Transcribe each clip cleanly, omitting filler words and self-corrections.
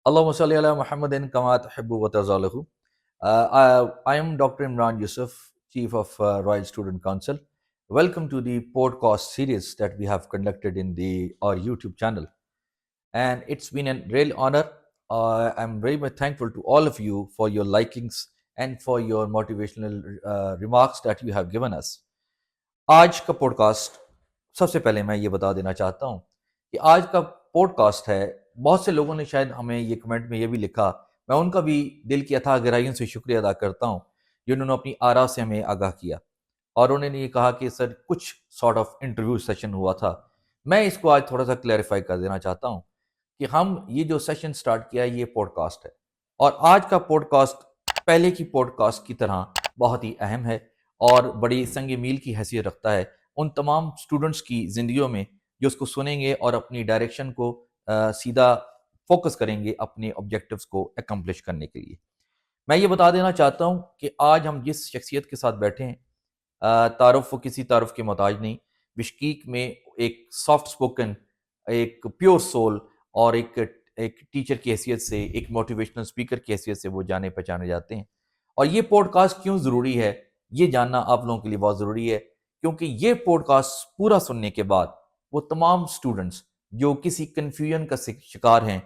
Allahumma salli ala Muhammadin kama tuhibbu wa tarzalahu. I am Dr. Imran Yusuf, Chief of Royal Student Council. Welcome to the podcast series that we have conducted in our YouTube channel. And it's been a real honor. I'm very much thankful to all of you for your likings and for your motivational remarks that you have given us. آج کا pod cost سب سے پہلے میں یہ بتا دینا چاہتا ہوں کہ آج کا پوڈ کاسٹ ہے. بہت سے لوگوں نے شاید ہمیں یہ کمنٹ میں یہ بھی لکھا، میں ان کا بھی دل کی اتھاہ گہرائیوں سے شکریہ ادا کرتا ہوں جنہوں نے اپنی آراء سے ہمیں آگاہ کیا، اور انہوں نے یہ کہا کہ سر کچھ سارٹ آف انٹرویو سیشن ہوا تھا. میں اس کو آج تھوڑا سا کلیریفائی کر دینا چاہتا ہوں کہ ہم یہ جو سیشن سٹارٹ کیا ہے یہ پوڈ کاسٹ ہے، اور آج کا پوڈ کاسٹ پہلے کی پوڈ کاسٹ کی طرح بہت ہی اہم ہے اور بڑی سنگ میل کی حیثیت رکھتا ہے ان تمام اسٹوڈنٹس کی زندگیوں میں جو اس کو سنیں گے اور اپنی ڈائریکشن کو سیدھا فوکس کریں گے اپنے آبجیکٹیوز کو اکمپلش کرنے کے لیے. میں یہ بتا دینا چاہتا ہوں کہ آج ہم جس شخصیت کے ساتھ بیٹھے ہیں، تعارف و کسی تعارف کے محتاج نہیں. بشکیک میں ایک سافٹ سپوکن، ایک پیور سول اور ایک ٹیچر کی حیثیت سے، ایک موٹیویشنل اسپیکر کی حیثیت سے وہ جانے پہچانے جاتے ہیں. اور یہ پوڈ کاسٹ کیوں ضروری ہے یہ جاننا آپ لوگوں کے لیے بہت ضروری ہے، کیونکہ یہ پوڈ کاسٹ پورا سننے کے بعد وہ تمام اسٹوڈنٹس جو کسی کنفیوژن کا شکار ہیں،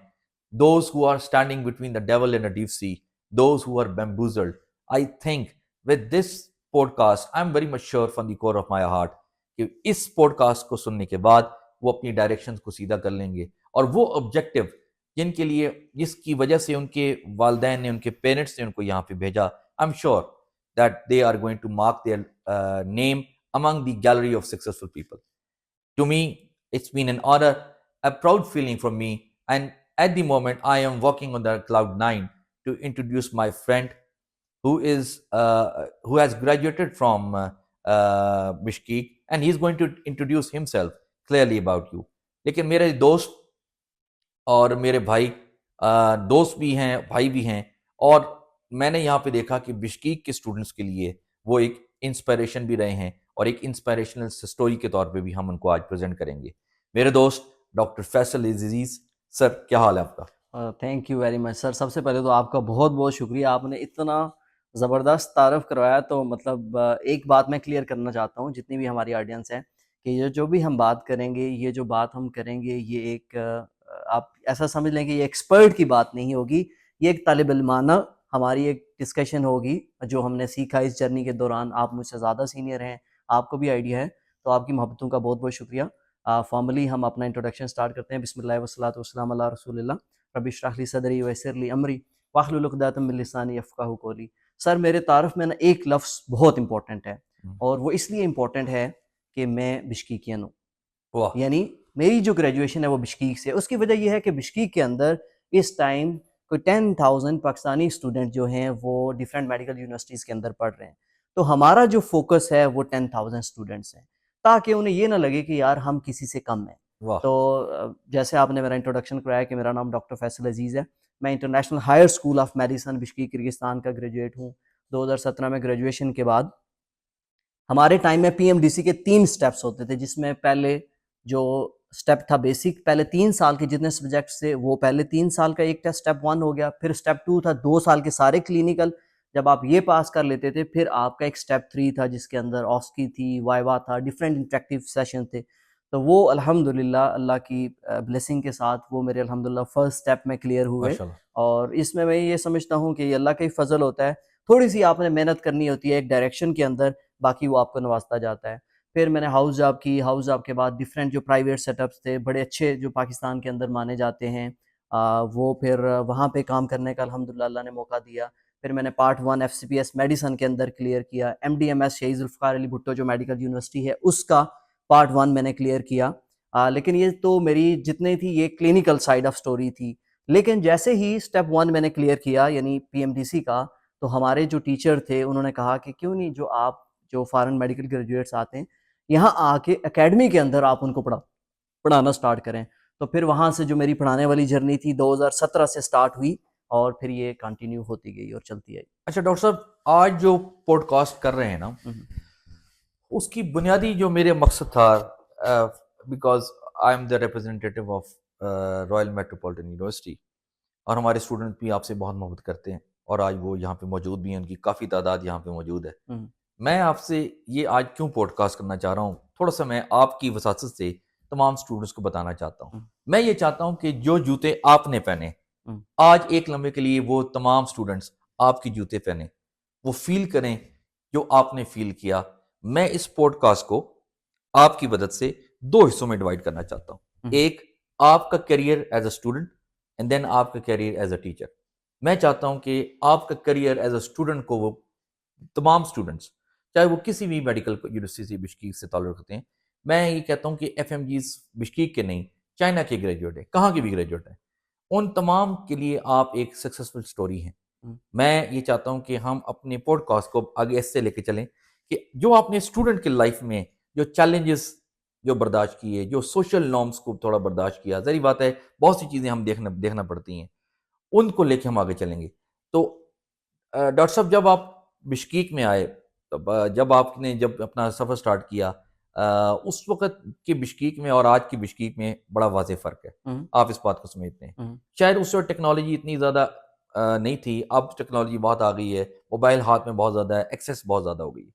those who are standing between the devil and a deep sea, those who are bamboozled, I think with this podcast, I'm very much sure from the core of my heart کہ اس pod cost کو سننے کے بعد وہ اپنی directions کو سیدھا کر لیں گے، اور وہ آبجیکٹیو جن کے لیے، جس کی وجہ سے ان کے والدین نے، ان کے پیرنٹس نے ان کو یہاں پہ بھیجا، I'm sure that they are going to mark their name among the gallery of successful people. To me, it's been an honor, a proud feeling for me, and at the moment I am walking on the cloud 9 to introduce my friend who has graduated from Bishkek, and he's going to introduce himself clearly about you. لیکن میرے دوست اور میرے بھائی، دوست بھی ہیں، بھائی بھی ہیں، اور میں نے یہاں پہ دیکھا کہ بشکیک کے اسٹوڈنٹس کے لیے وہ ایک انسپائریشن بھی رہے ہیں، اور ایک انسپائریشنل سٹوری کے طور پہ بھی ہم ان کو آج پریزنٹ کریں گے. میرے دوست ڈاکٹر فیصل عزیز سر، کیا حال ہے آپ کا؟ تھینک یو ویری مچ سر. سب سے پہلے تو آپ کا بہت بہت شکریہ، آپ نے اتنا زبردست تعارف کروایا. تو مطلب ایک بات میں کلیئر کرنا چاہتا ہوں جتنی بھی ہماری آڈینس ہے، کہ یہ جو بھی ہم بات کریں گے، یہ جو بات ہم کریں گے، یہ ایک آپ ایسا سمجھ لیں کہ یہ ایکسپرٹ کی بات نہیں ہوگی، یہ ایک طالب علمانہ ہماری ایک ڈسکشن ہوگی جو ہم نے سیکھا اس جرنی کے دوران. آپ مجھ سے زیادہ سینئر ہیں، آپ کو بھی آئیڈیا ہے، تو آپ کی محبتوں کا بہت بہت شکریہ. فارملی ہم اپنا انٹروڈکشن سٹارٹ کرتے ہیں. بسم اللہ والصلاۃ والسلام علی رسول اللہ، رب اشرح لی صدری ویسر لی امری واحلل عقدۃ من لسانی یفقہوا قولی. سر میرے تعارف میں نا ایک لفظ بہت امپورٹنٹ ہے، اور وہ اس لیے امپورٹنٹ ہے کہ میں بشکیکین ہوں. واہ، یعنی میری جو گریجویشن ہے وہ بشکیک سے. اس کی وجہ یہ ہے کہ بشکیک کے اندر اس ٹائم کوئی 10,000 پاکستانی اسٹوڈنٹ جو ہیں وہ ڈفرینٹ میڈیکل یونیورسٹیز کے اندر پڑھ رہے ہیں. تو ہمارا جو فوکس ہے وہ 10,000 اسٹوڈنٹس ہیں، تاکہ انہیں یہ نہ لگے کہ یار ہم کسی سے کم ہیں. واہ، تو جیسے آپ نے میرا انٹروڈکشن کرایا کہ میرا نام ڈاکٹر فیصل عزیز ہے، میں international higher school of medicine Bishkek Kyrgyzstan کا گریجویٹ ہوں. 2017 میں گریجویشن کے بعد ہمارے ٹائم میں پی ایم ڈی سی کے 3 سٹیپس ہوتے تھے، جس میں پہلے جو سٹیپ تھا بیسک، پہلے 3 سال کے جتنے سبجیکٹس تھے وہ پہلے 3 سال کا ایک ٹیسٹ سٹیپ 1 ہو گیا. پھر سٹیپ 2 تھا 2 سال کے سارے کلینیکل، جب آپ یہ پاس کر لیتے تھے پھر آپ کا ایک سٹیپ 3 تھا جس کے اندر آسکی تھی، وائوا تھا، ڈفرینٹ انٹریکٹیو سیشن تھے. تو وہ الحمدللہ اللہ کی بلیسنگ کے ساتھ وہ میرے الحمدللہ فرسٹ سٹیپ میں کلیئر ہوئے. ماشاءاللہ. اور اس میں یہ سمجھتا ہوں کہ یہ اللہ کا ہی فضل ہوتا ہے، تھوڑی سی آپ نے محنت کرنی ہوتی ہے ایک ڈائریکشن کے اندر، باقی وہ آپ کو نوازتا جاتا ہے. پھر میں نے ہاؤس جاب کی، ہاؤس جاب کے بعد ڈفرینٹ جو پرائیویٹ سیٹ اپس تھے بڑے اچھے جو پاکستان کے اندر مانے جاتے ہیں، وہ پھر وہاں پہ کام کرنے کا الحمدللہ اللہ نے موقع دیا. پھر میں نے part 1 F C P S medicine کے اندر کلیئر کیا. M D M S Shaheed Zulfiqar Ali Bhutto جو میڈیکل یونیورسٹی ہے اس کا پارٹ 1 میں نے کلیئر کیا. لیکن یہ تو میری جتنے تھی یہ کلینیکل سائیڈ آف سٹوری تھی. لیکن جیسے ہی سٹیپ 1 میں نے کلیئر کیا یعنی پی ایم ڈی سی کا، تو ہمارے جو ٹیچر تھے انہوں نے کہا کہ کیوں نہیں جو آپ جو فارن میڈیکل گریجویٹس آتے ہیں یہاں آ کے اکیڈمی کے اندر آپ ان کو پڑھانا سٹارٹ کریں. تو پھر وہاں سے جو میری پڑھانے والی جرنی تھی 2017 سے سٹارٹ ہوئی، اور پھر یہ کنٹینیو ہوتی گئی اور چلتی آئی. اچھا ڈاکٹر صاحب، آج جو پوڈ کاسٹ کر رہے ہیں نا، اس کی بنیادی جو میرے مقصد تھا، because I am the representative of Royal metropolitan university, اور ہمارے اسٹوڈنٹ بھی آپ سے بہت محبت کرتے ہیں، اور آج وہ یہاں پہ موجود بھی ہیں، ان کی کافی تعداد یہاں پہ موجود ہے۔ میں آپ سے یہ آج کیوں پوڈ کاسٹ کرنا چاہ رہا ہوں، تھوڑا سا میں آپ کی وساطت سے تمام اسٹوڈنٹس کو بتانا چاہتا ہوں۔ میں یہ چاہتا ہوں کہ جو جوتے آپ نے پہنے آج ایک لمحے کے لیے، وہ تمام اسٹوڈنٹس آپ کے جوتے پہنے، وہ فیل کریں جو آپ نے فیل کیا۔ میں اس پوڈ کاسٹ کو آپ کی مدد سے 2 حصوں میں ڈیوائڈ کرنا چاہتا ہوں۔ ایک آپ کا career as a student, and then آپ کا کیریئر ایز اے ٹیچر۔ میں چاہتا ہوں کہ آپ کا کیریئر ایز اے اسٹوڈنٹ کو وہ تمام اسٹوڈنٹس، چاہے وہ کسی بھی میڈیکل یونیورسٹی بشکیک سے تعلق رکھتے ہیں، میں یہ کہتا ہوں کہ ایف ایم جیز بشکیک کے نہیں، چائنا کے گریجویٹ ہیں، کہاں کے بھی گریجویٹ ہیں، ان تمام کے لیے آپ ایک سکسیسفل سٹوری ہیں۔ میں یہ چاہتا ہوں کہ ہم اپنے پوڈ کاسٹ کو آگے اس سے لے کے چلیں کہ جو آپ نے اسٹوڈنٹ کی لائف میں جو چیلنجز جو برداشت کیے، جو سوشل نارمس کو تھوڑا برداشت کیا، ظاہری بات ہے بہت سی چیزیں ہم دیکھنا پڑتی ہیں، ان کو لے کے ہم آگے چلیں گے۔ تو ڈاکٹر صاحب، جب آپ بشکیک میں آئے، جب آپ نے اپنا سفر سٹارٹ کیا، اس وقت کی بشکیک میں اور آج کی بشکیک میں بڑا واضح فرق ہے، آپ اس بات کو سمجھتے ہیں؟ شاید اس وقت ٹیکنالوجی اتنی زیادہ نہیں تھی، اب ٹیکنالوجی بہت آ گئی ہے، موبائل ہاتھ میں بہت زیادہ ہے، ایکسیس بہت زیادہ ہو گئی ہے۔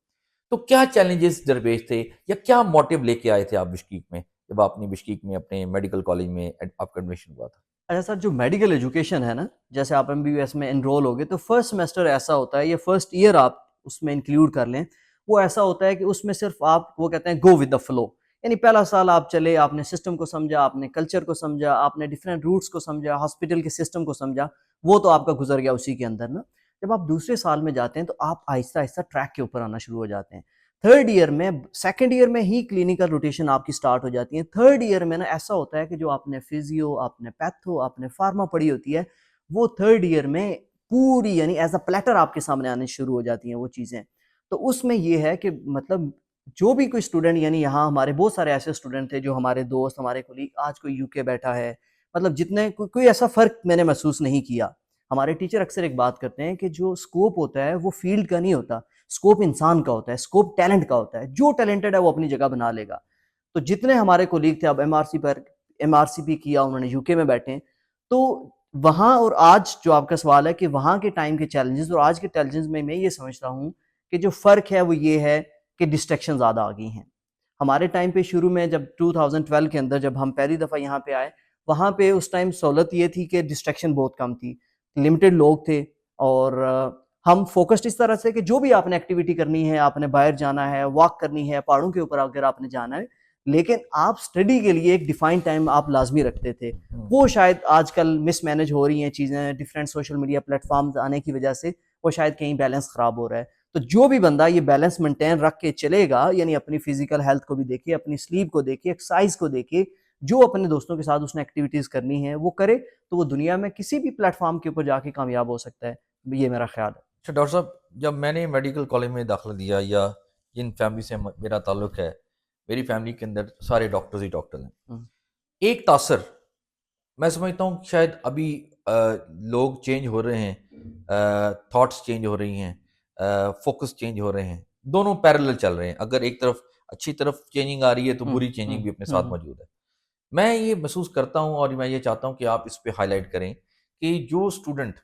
تو کیا چیلنجز درپیش تھے، یا کیا موٹیو لے کے آئے تھے آپ بشکیک میں، جب آپ نے بشکیک میں اپنے میڈیکل کالج میں آپ کا ایڈمیشن ہوا تھا؟ اچھا سر، جو میڈیکل ایجوکیشن ہے نا، جیسے آپ ایم بی بی ایس میں انرول ہو گئے تو فرسٹ سیمسٹر ایسا ہوتا ہے، یا فرسٹ ایئر آپ اس میں انکلیوڈ کر لیں، وہ ایسا ہوتا ہے کہ اس میں صرف آپ وہ کہتے ہیں گو ود دا فلو، یعنی پہلا سال آپ چلے، آپ نے سسٹم کو سمجھا، آپ نے کلچر کو سمجھا، آپ نے ڈفرینٹ روٹس کو سمجھا، ہاسپٹل کے سسٹم کو سمجھا، وہ تو آپ کا گزر گیا اسی کے اندر نا۔ جب آپ دوسرے سال میں جاتے ہیں تو آپ آہستہ آہستہ ٹریک کے اوپر آنا شروع ہو جاتے ہیں۔ تھرڈ ایئر میں، سیکنڈ ایئر میں ہی کلینکل روٹیشن آپ کی سٹارٹ ہو جاتی ہے۔ تھرڈ ایئر میں نا ایسا ہوتا ہے کہ جو آپ نے فزیو، آپ نے پیتھو، آپ نے فارما پڑھی ہوتی ہے، وہ تھرڈ ایئر میں پوری یعنی ایز اے پلیٹر آپ کے سامنے آنے شروع ہو جاتی ہیں وہ چیزیں۔ تو اس میں یہ ہے کہ مطلب جو بھی کوئی اسٹوڈنٹ، یعنی یہاں ہمارے بہت سارے ایسے اسٹوڈنٹ تھے جو ہمارے دوست، ہمارے کولیگ، آج کوئی یو کے بیٹھا ہے، مطلب جتنے کوئی ایسا فرق میں نے محسوس نہیں کیا۔ ہمارے ٹیچر اکثر ایک بات کرتے ہیں کہ جو اسکوپ ہوتا ہے وہ فیلڈ کا نہیں ہوتا، اسکوپ انسان کا ہوتا ہے، اسکوپ ٹیلنٹ کا ہوتا ہے، جو ٹیلنٹڈ ہے وہ اپنی جگہ بنا لے گا۔ تو جتنے ہمارے کولیگ تھے، اب ایم آر سی پی کیا انہوں نے، یو کے میں بیٹھے، تو وہاں اور آج جو آپ کا سوال ہے کہ وہاں کے ٹائم کے چیلنجز اور آج کے چیلنجز میں یہ سمجھتا ہوں کہ جو فرق ہے وہ یہ ہے کہ ڈسٹریکشن زیادہ آ گئی ہیں۔ ہمارے ٹائم پہ شروع میں جب 2012 کے اندر جب ہم پہلی دفعہ یہاں پہ آئے، وہاں پہ اس ٹائم سہولت یہ تھی کہ ڈسٹریکشن بہت کم تھی، لمیٹڈ لوگ تھے، اور ہم فوکسڈ اس طرح سے کہ جو بھی آپ نے ایکٹیویٹی کرنی ہے، آپ نے باہر جانا ہے، واک کرنی ہے، پہاڑوں کے اوپر اگر آپ نے جانا ہے، لیکن آپ سٹڈی کے لیے ایک ڈیفائن ٹائم آپ لازمی رکھتے تھے۔ وہ شاید آج کل مس مینج ہو رہی ہیں چیزیں، different social media platforms آنے کی وجہ سے وہ شاید کہیں بیلنس خراب ہو رہا ہے۔ تو جو بھی بندہ یہ بیلنس مینٹین رکھ کے چلے گا، یعنی اپنی فزیکل ہیلتھ کو بھی دیکھے، اپنی سلیپ کو دیکھے، ایکسرسائز کو دیکھے، جو اپنے دوستوں کے ساتھ اس نے ایکٹیویٹیز کرنی ہے وہ کرے، تو وہ دنیا میں کسی بھی پلیٹ فارم کے اوپر جا کے کامیاب ہو سکتا ہے۔ یہ میرا خیال ہے۔ اچھا ڈاکٹر صاحب، جب میں نے میڈیکل کالج میں داخلہ دیا، یا جن فیملی سے میرا تعلق ہے، میری فیملی کے اندر سارے ڈاکٹرز ہی ڈاکٹر ہیں، ایک تاثر میں سمجھتا ہوں شاید ابھی لوگ چینج ہو رہے ہیں، تھاٹس چینج ہو رہی ہیں، فوکس چینج ہو رہے ہیں، دونوں پیرلل چل رہے ہیں۔ اگر ایک طرف اچھی طرف چینجنگ آ رہی ہے تو بری چینجنگ بھی اپنے ساتھ موجود ہے۔ میں یہ محسوس کرتا ہوں، اور میں یہ چاہتا ہوں کہ آپ اس پہ ہائی لائٹ کریں کہ جو اسٹوڈنٹ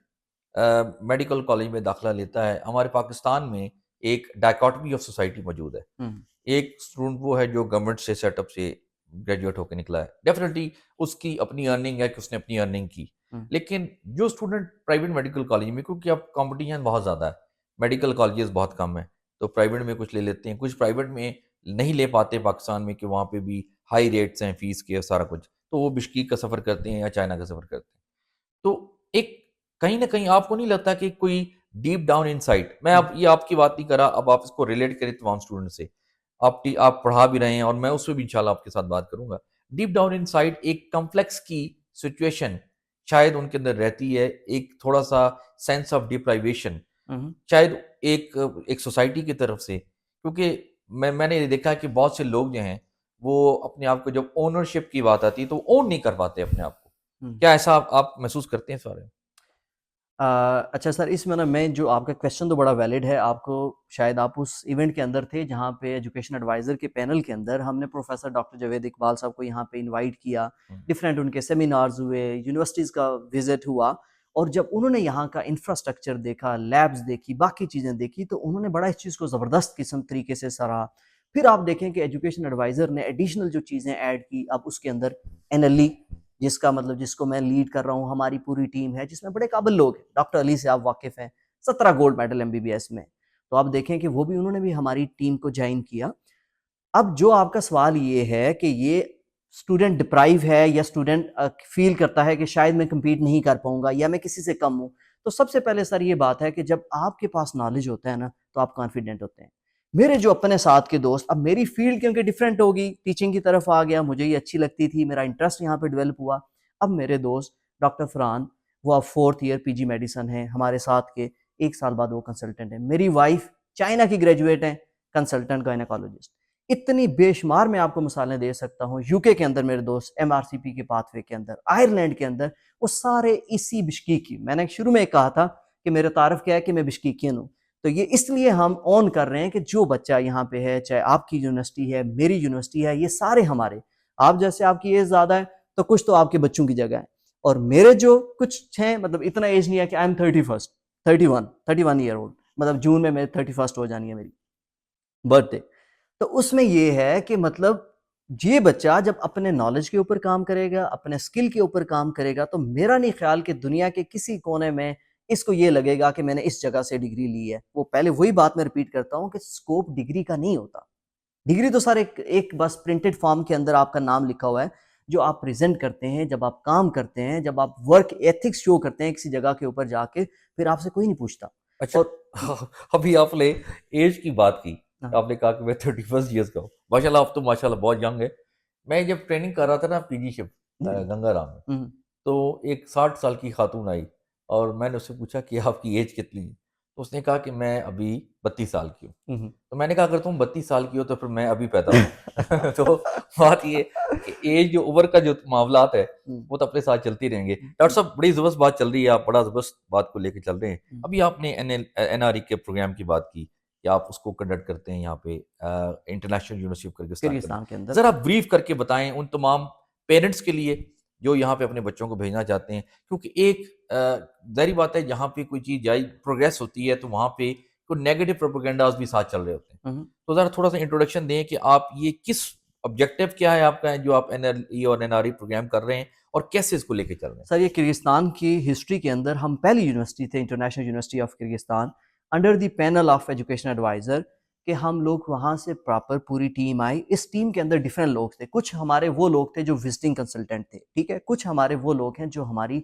میڈیکل کالج میں داخلہ لیتا ہے، ہمارے پاکستان میں ایک ڈائیکاٹمی آف سوسائٹی موجود ہے۔ ایک اسٹوڈنٹ وہ ہے جو گورنمنٹ سے سیٹ اپ سے گریجویٹ ہو کے نکلا ہے، ڈیفینیٹلی اس کی اپنی ارننگ ہے کہ اس نے اپنی ارننگ کی، لیکن جو اسٹوڈنٹ پرائیویٹ میڈیکل کالج میں، کیونکہ اب کمپٹیشن بہت زیادہ ہے، میڈیکل کالجز بہت کم ہیں، تو پرائیویٹ میں کچھ لے لیتے ہیں، کچھ پرائیویٹ میں نہیں لے پاتے پاکستان میں، کہ وہاں پہ بھی ہائی ریٹس ہیں فیس کے سارا کچھ، تو وہ بشکیک کا سفر کرتے ہیں یا چائنا کا سفر کرتے ہیں۔ تو ایک کہیں نہ کہیں آپ کو نہیں لگتا کہ کوئی ڈیپ ڈاؤن ان سائٹ، میں اب یہ آپ کی بات نہیں کر رہا، اب آپ اس کو ریلیٹ کریں تمام اسٹوڈنٹ سے، آپ پڑھا بھی رہے ہیں، اور میں اس پہ بھی انشاءاللہ آپ کے ساتھ بات کروں گا، ڈیپ ڈاؤن ان سائٹ ایک کمپلیکس کی سچویشن شاید ان کے اندر رہتی ہے، ایک تھوڑا سا سینس آف ڈپرائیویشن شاید ایک سوسائٹی کی طرف سے، کیونکہ میں نے دیکھا ہے کہ بہت سے لوگ جو ہیں وہ اپنے آپ کو، جب اونرشپ کی بات آتی ہے تو اون نہیں کر پاتے اپنے آپ کو، کیا ایسا آپ محسوس کرتے ہیں اس بارے میں؟ اچھا سر، اس میں نا میں جو آپ کا کویشچن تو بڑا ویلڈ ہے، آپ کو شاید آپ اس ایونٹ کے اندر تھے جہاں پہ ایجوکیشن ایڈوائزر کے پینل کے اندر ہم نے پروفیسر ڈاکٹر جاوید اقبال صاحب کو یہاں پہ انوائٹ کیا، ڈفرینٹ ان کے سیمینارز ہوئے، یونیورسٹیز کا وزٹ ہوا، اور جب انہوں نے یہاں کا انفراسٹرکچر دیکھا، لیبز دیکھی، باقی چیزیں دیکھی، تو انہوں نے بڑا اس چیز کو زبردست قسم طریقے سے سراہا. پھر آپ دیکھیں کہ ایجوکیشن ایڈوائزر نے ایڈیشنل جو چیزیں ایڈ کی، اب اس کے اندر NLE، جس کا مطلب جس کو میں لیڈ کر رہا ہوں، ہماری پوری ٹیم ہے جس میں بڑے قابل لوگ ہیں. ڈاکٹر علی سے آپ واقف ہیں، 17 گولڈ میڈل MBBS میں. تو آپ دیکھیں کہ وہ بھی انہوں نے بھی ہماری ٹیم کو جوائن کیا. اب جو آپ کا سوال یہ ہے کہ یہ اسٹوڈنٹ ڈپرائیو ہے یا اسٹوڈنٹ فیل کرتا ہے کہ شاید میں کمپیٹ نہیں کر پاؤں گا یا میں کسی سے کم ہوں، تو سب سے پہلے سر یہ بات ہے کہ جب آپ کے پاس نالج ہوتا ہے نا تو آپ کانفیڈنٹ ہوتے ہیں. میرے جو اپنے ساتھ کے دوست، اب میری فیلڈ کیونکہ ڈیفرنٹ ہوگی، ٹیچنگ کی طرف آ گیا، مجھے یہ اچھی لگتی تھی، میرا انٹرسٹ یہاں پہ ڈیولپ ہوا. اب میرے دوست ڈاکٹر فرحان، وہ اب 4th ایئر PG میڈیسن ہیں ہمارے ساتھ کے، 1 سال بعد وہ کنسلٹنٹ ہیں. میری وائف چائنا کی گریجویٹ ہیں، کنسلٹنٹ گائنیکالوجسٹ. اتنی بے شمار میں آپ کو مثالیں دے سکتا ہوں. UK کے اندر میرے دوست MRCP کے پاتھ وے کے اندر، آئرلینڈ کے اندر، وہ سارے اسی بشکیکی. میں نے شروع میں کہا تھا کہ میرا تعارف کیا ہے کہ میں بشکیکین ہوں. تو یہ اس لیے ہم اون کر رہے ہیں کہ جو بچہ یہاں پہ ہے، چاہے آپ کی یونیورسٹی ہے، میری یونیورسٹی ہے، یہ سارے ہمارے. آپ جیسے آپ کی ایج زیادہ ہے تو کچھ تو آپ کے بچوں کی جگہ ہے، اور میرے جو کچھ ہیں مطلب اتنا ایج نہیں ہے کہ آئی ایم 31 ایئر اولڈ، مطلب جون میں میرے 31 ہو جانی ہے میری برتھ ڈے. تو اس میں یہ ہے کہ مطلب یہ بچہ جب اپنے نالج کے اوپر کام کرے گا، اپنے سکل کے اوپر کام کرے گا، تو میرا نہیں خیال کہ دنیا کے کسی کونے میں اس کو یہ لگے گا کہ میں نے اس جگہ سے ڈگری لی ہے. وہ پہلے وہی بات میں ریپیٹ کرتا ہوں کہ سکوپ ڈگری کا نہیں ہوتا. ڈگری تو سر ایک بس پرنٹڈ فارم کے اندر آپ کا نام لکھا ہوا ہے جو آپ پریزنٹ کرتے ہیں، جب آپ کام کرتے ہیں، جب آپ ورک ایتھکس شو کرتے ہیں کسی جگہ کے اوپر جا کے، پھر آپ سے کوئی نہیں پوچھتا. اچھا، اور ابھی آپ نے ایج کی بات کی، ہاں، آپ نے کہا کہ میں 31 ایئرس کا ہوں. ماشاء اللہ آپ تو ماشاء اللہ بہت ینگ ہے. میں جب ٹریننگ کر رہا تھا نا PG شپ جی، گنگا رام میں، تو ایک 60 سال کی خاتون آئی اور میں نے اس سے پوچھا کہ آپ کی ایج کتنی ہے؟ تو اس نے کہا کہ میں ابھی 32 سال کی ہوں. تو میں نے کہا اگر تم 32 سال کی ہو تو پھر میں ابھی پیدا ہوں. تو بات یہ کہ ایج جو اوور کا جو معاملات ہے وہ تو اپنے ساتھ چلتی رہیں گے. ڈاکٹر صاحب بڑی زبردست بات چل رہی ہے، آپ بڑا زبردست بات کو لے کے چل رہے ہیں. ابھی آپ نے NRE کے پروگرام کی بات کی کہ آپ اس کو کنڈکٹ کرتے ہیں یہاں پہ international university of Kyrgyzstan. Kyrgyzstan کے اندر. ذرا بریف کر کے بتائیں ان تمام پیرنٹس کے لیے جو یہاں پہ اپنے بچوں کو بھیجنا چاہتے ہیں، کیونکہ ایک ظاہری بات ہے جہاں پہ کوئی چیز جائے پروگریس ہوتی ہے تو وہاں پہ کوئی نیگیٹو پروپیگنڈاز بھی ساتھ چل رہے ہوتے ہیں. تو ذرا تھوڑا سا انٹروڈکشن دیں کہ آپ یہ کس آبجیکٹیو کیا ہے آپ کا جو آپ NLE اور NRE پروگرام کر رہے ہیں اور کیسے اس کو لے کے چل رہے ہیں. سر یہ کرگستان کی ہسٹری کے اندر ہم پہلی یونیورسٹی تھے، international university of Kyrgyzstan, under the panel of education adviser, کہ ہم لوگ وہاں سے پراپر پوری ٹیم آئی. اس ٹیم کے اندر ڈفرینٹ لوگ تھے. کچھ ہمارے وہ لوگ تھے جو وزٹنگ کنسلٹنٹ تھے، ٹھیک ہے، کچھ ہمارے وہ لوگ ہیں جو ہماری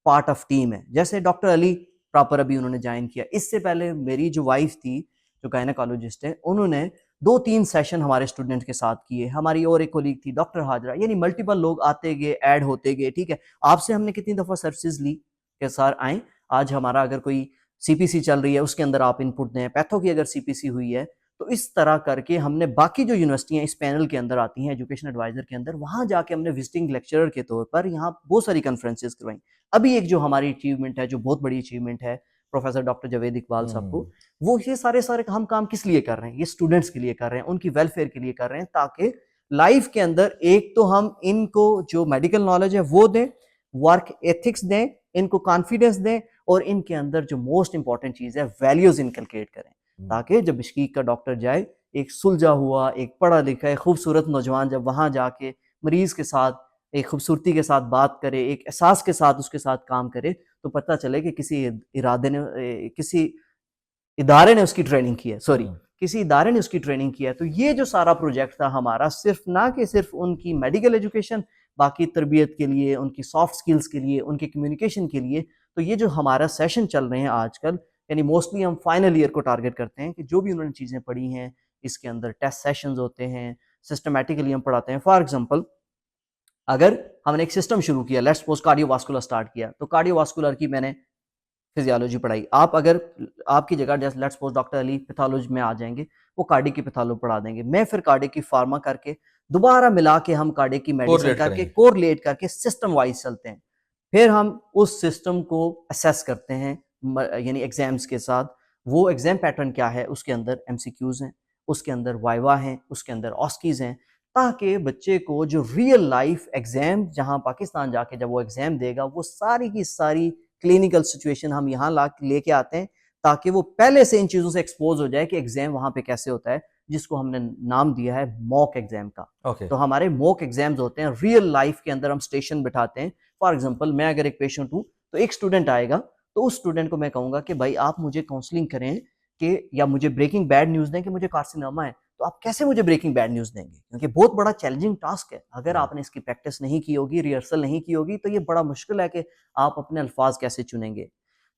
پارٹ آف ٹیم ہے، جیسے ڈاکٹر علی پراپر ابھی انہوں نے جوائن کیا. اس سے پہلے میری جو وائف تھی جو گائنیکالوجسٹ ہے، انہوں نے 2-3 سیشن ہمارے اسٹوڈنٹ کے ساتھ کیے. ہماری اور ایک کولیگ تھی ڈاکٹر حاجرہ، یعنی ملٹیپل لوگ آتے گئے، ایڈ ہوتے گئے. ٹھیک ہے، آپ سے ہم نے کتنی دفعہ سروسز لی کہ سر آئیں، آج ہمارا اگر کوئی CPC چل رہی ہے اس کے اندر آپ ان پٹ دیں، پیتھو کی اگر CPC ہوئی ہے. تو اس طرح کر کے ہم نے باقی جو یونیورسٹیاں اس پینل کے اندر آتی ہیں ایجوکیشن ایڈوائزر کے اندر، وہاں جا کے ہم نے وزٹنگ لیکچرر کے طور پر یہاں بہت ساری کنفرنسز کروائیں. ابھی ایک جو ہماری اچیومنٹ ہے، جو بہت بڑی اچیومنٹ ہے پروفیسر ڈاکٹر جاوید اقبال صاحب کو، وہ یہ سارے ہم کام کس لیے کر رہے ہیں؟ یہ اسٹوڈنٹس کے لیے کر رہے ہیں، ان کی ویلفیئر کے لیے کر رہے ہیں، تاکہ لائف کے اندر ایک تو ہم ان کو جو میڈیکل نالج ہے وہ دیں، ورک ایتھکس دیں، ان کو کانفیڈنس دیں، اور ان کے اندر جو موسٹ امپورٹنٹ چیز ہے ویلیوز انکلکیٹ کریں، تاکہ جب بشکیک کا ڈاکٹر جائے، ایک سلجھا ہوا، ایک پڑھا لکھا ہے خوبصورت نوجوان جب وہاں جا کے مریض کے ساتھ ایک خوبصورتی کے ساتھ بات کرے، ایک احساس کے ساتھ اس کے ساتھ کام کرے، تو پتہ چلے کہ کسی ادارے نے اس کی ٹریننگ کی ہے، کسی ادارے نے اس کی ٹریننگ کی ہے. تو یہ جو سارا پروجیکٹ تھا ہمارا، صرف نہ کہ صرف ان کی میڈیکل ایجوکیشن، باقی تربیت کے لیے، ان کی سافٹ سکلز کے لیے، ان کے کمیونیکیشن کے لیے. تو یہ جو ہمارا سیشن چل رہے ہیں آج کل، یعنی موسٹلی ہم فائنل ایئر کو ٹارگٹ کرتے ہیں کہ جو بھی انہوں نے چیزیں پڑھی ہیں اس کے اندر ٹیسٹ سیشنز ہوتے ہیں، سسٹمیٹیکلی ہم پڑھاتے ہیں. فار ایگزامپل، اگر ہم نے ایک سسٹم شروع کیا، let's suppose cardio vascular start کیا، تو کارڈیو واسکولر کی میں نے فزیالوجی پڑھائی. آپ اگر آپ کی جگہ جیسے let's suppose doctor Ali pathology میں آ جائیں گے، وہ کارڈی کی پیتھالو پڑھا دیں گے. میں پھر کارڈی کی فارما کر کے دوبارہ ملا کے ہم کارڈی کی میڈیسن کر کے کورلیٹ کر کے سسٹم وائز چلتے ہیں. پھر ہم اس سسٹم کو اسیس کرتے ہیں، یعنی ایگزامز کے ساتھ. وہ ایگزام پیٹرن کیا ہے؟ اس کے اندر MCQs ہیں، اس کے اندر وائوا ہیں، اس کے اندر آسکیز ہیں، تاکہ بچے کو جو ریئل لائف ایگزام جہاں پاکستان جا کے جب وہ ایگزام دے گا، وہ ساری کی ساری کلینکل سچویشن ہم یہاں لے کے آتے ہیں تاکہ وہ پہلے سے ان چیزوں سے ایکسپوز ہو جائے کہ ایگزام وہاں پہ کیسے ہوتا ہے، جس کو ہم نے نام دیا ہے موک ایگزام کا. اوکے تو ہمارے موک ایگزامز ہوتے ہیں ریئل لائف کے اندر، ہم اسٹیشن بٹھاتے ہیں. فار ایگزامپل میں اگر ایک پیشنٹ ہوں تو ایک اسٹوڈنٹ آئے گا، تو اس اسٹوڈنٹ کو میں کہوں گا کہ بھائی آپ مجھے کاؤنسلنگ کریں کہ یا مجھے بریکنگ بیڈ نیوز دیں کہ مجھے کارسینوما ہے. تو آپ کیسے مجھے بریکنگ بیڈ نیوز دیں گے؟ کیونکہ بہت بڑا چیلنجنگ ٹاسک ہے. اگر آپ نے اس کی پریکٹس نہیں کی ہوگی، ریہرسل نہیں کی ہوگی، تو یہ بڑا مشکل ہے کہ آپ اپنے الفاظ کیسے چنیں گے.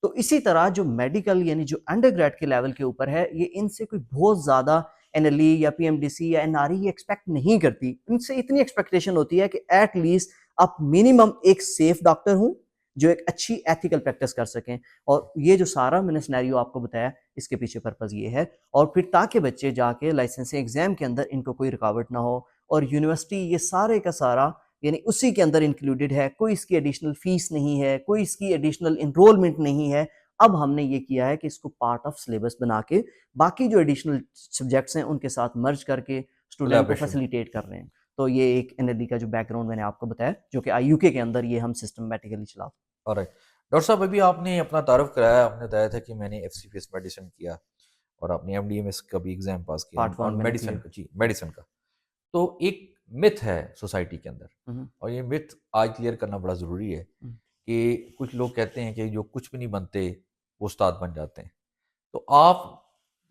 تو اسی طرح جو میڈیکل یعنی جو انڈر گریڈ کے لیول کے اوپر ہے، یہ ان سے کوئی بہت زیادہ این ایل ای یا پی ایم ڈی سی یا این آر ای یہ ایکسپیکٹ نہیں کرتی. ان سے اتنی ایکسپیکٹیشن ہوتی ہے کہ ایٹ لیسٹ آپ منیمم ایک سیف ڈاکٹر ہوں جو ایک اچھی ایتھیکل پریکٹس کر سکیں. اور یہ جو سارا میں نے سینیریو آپ کو بتایا، اس کے پیچھے پرپز یہ ہے. اور پھر تاکہ بچے جا کے لائسنسنگ ایگزام کے اندر ان کو کوئی رکاوٹ نہ ہو، اور یونیورسٹی یہ سارے کا سارا یعنی اسی کے اندر انکلوڈیڈ ہے. کوئی اس کی ایڈیشنل فیس نہیں ہے، کوئی اس کی ایڈیشنل انرولمنٹ نہیں ہے. اب ہم نے یہ کیا ہے کہ اس کو پارٹ آف سلیبس بنا کے باقی جو ایڈیشنل سبجیکٹس ہیں ان کے ساتھ مرج کر کے اسٹوڈنٹ کو Collaboration. فیسیلیٹیٹ کر رہے ہیں. تو یہ ایک این ایل ای کا جو بیک گراؤنڈ میں نے آپ کو بتایا، جو کہ آئی یو کے اندر یہ ہم سسٹمیٹیکلی چلاتے ہیں. Alright. ڈاکٹر صاحب ابھی آپ نے اپنا تعارف کرایا، آپ نے بتایا تھا کہ میں نے F C P S medicine کیا اور آپ نے ایم ڈی ایم ایس کا بھی ایگزام پاس کیا Part one میں نے میڈیسن clear. کا. جی میڈیسن کا. تو ایک متھ ہے سوسائٹی کے اندر، ہوں اور یہ متھ آج کلیئر کرنا بڑا ضروری ہے ہوں. کہ کچھ لوگ کہتے ہیں کہ جو کچھ بھی نہیں بنتے وہ استاد بن جاتے ہیں. تو آپ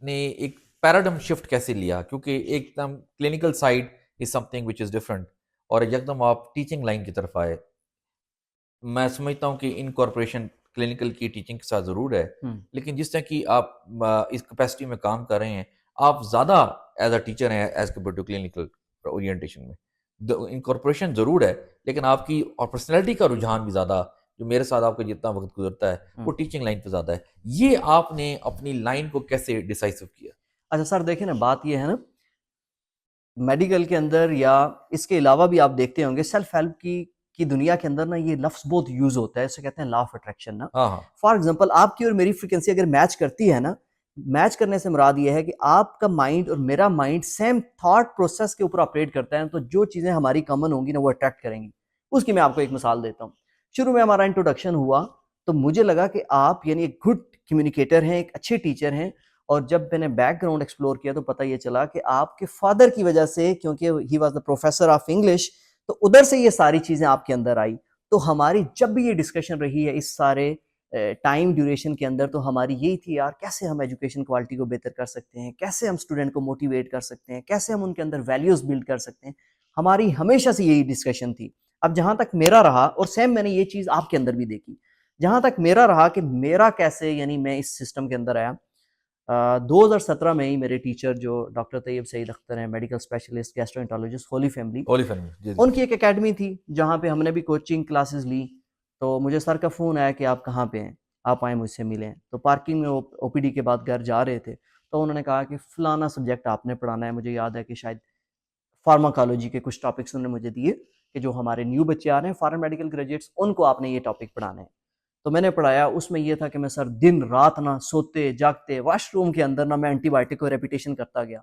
نے ایک پیراڈم شفٹ کیسے لیا؟ کیونکہ ایک دم clinical side is something which is different, اور یکدم آپ ٹیچنگ لائن کی طرف آئے. میں سمجھتا ہوں کہ انکارپوریشن کلینکل کی ٹیچنگ کے ساتھ ضرور ہے، ہوں. لیکن جس طرح کی آپ اس کیپیسٹی میں کام کر رہے ہیں، آپ زیادہ ایز اے ٹیچر ہیں as compare to clinical orientation میں. انکارپوریشن ضرور ہے، لیکن آپ کی اور پرسنالٹی کا رجحان بھی زیادہ، جو میرے ساتھ آپ کا جتنا وقت گزرتا ہے وہ ٹیچنگ لائن پہ زیادہ ہے. یہ آپ نے اپنی لائن کو کیسے ڈیسائسو کیا؟ اچھا سر دیکھیں نا، بات یہ ہے نا میڈیکل کے اندر یا اس کے علاوہ بھی آپ دیکھتے ہوں گے سیلف ہیلپ کی دنیا کے اندر نا یہ لفظ بہت یوز ہوتا ہے. اسے کہتے ہیں لا آف اٹریکشن نا. ہاں ہاں فار ایگزامپل آپ کی اور میری فریکوینسی اگر میچ کرتی ہے نا، میچ کرنے سے مراد یہ ہے کہ آپ کا مائنڈ اور میرا مائنڈ سیم تھاٹ پروسیس کے اوپر آپریٹ کرتا ہے، تو جو چیزیں ہماری کامن ہوں گی نا وہ اٹریکٹ کریں گی. اس کی میں آپ کو ایک مثال دیتا ہوں. شروع میں ہمارا انٹروڈکشن ہوا تو مجھے لگا کہ آپ یعنی ایک گڈ کمیونیکیٹر ہیں، ایک اچھے ٹیچر ہیں. اور جب میں نے بیک گراؤنڈ ایکسپلور کیا تو پتہ یہ چلا کہ آپ کے فادر کی وجہ سے، کیونکہ he was the professor of English, تو ادھر سے یہ ساری چیزیں آپ کے اندر آئی. تو ہماری جب بھی یہ ڈسکشن رہی ہے اس سارے ٹائم ڈیوریشن کے اندر، تو ہماری یہی تھی یار کیسے ہم ایجوکیشن کوالٹی کو بہتر کر سکتے ہیں، کیسے ہم اسٹوڈنٹ کو موٹیویٹ کر سکتے ہیں، کیسے ہم ان کے اندر ویلیوز بلڈ کر سکتے ہیں. ہماری ہمیشہ سے یہی ڈسکشن تھی. اب جہاں تک میرا رہا، اور سیم میں نے یہ چیز آپ کے اندر بھی دیکھی، جہاں تک میرا رہا کہ میرا کیسے یعنی میں اس سسٹم کے اندر آیا. 2017 میں ہی میرے ٹیچر جو ڈاکٹر طیب سعید اختر ہیں، medical specialist gastro holy family, holy family. جی ان کی ایک اکیڈمی تھی جہاں پہ ہم نے بھی کوچنگ کلاسز لی. تو مجھے سر کا فون آیا کہ آپ کہاں پہ ہیں، آپ آئیں مجھ سے ملیں. تو پارکنگ میں او پی ڈی کے بعد گھر جا رہے تھے، تو انہوں نے کہا کہ فلانا سبجیکٹ آپ نے پڑھانا ہے. مجھے یاد ہے کہ شاید فارماکالوجی کے کچھ ٹاپکس انہوں نے مجھے دیے کہ جو ہمارے نیو بچے آ رہے ہیں فارن میڈیکل گریجویٹس، ان کو آپ نے یہ ٹاپک پڑھانا ہے. تو میں نے پڑھایا. اس میں یہ تھا کہ میں سر دن رات نہ سوتے جاگتے واش روم کے اندر نہ میں اینٹی بایوٹک کو ریپیٹیشن کرتا گیا.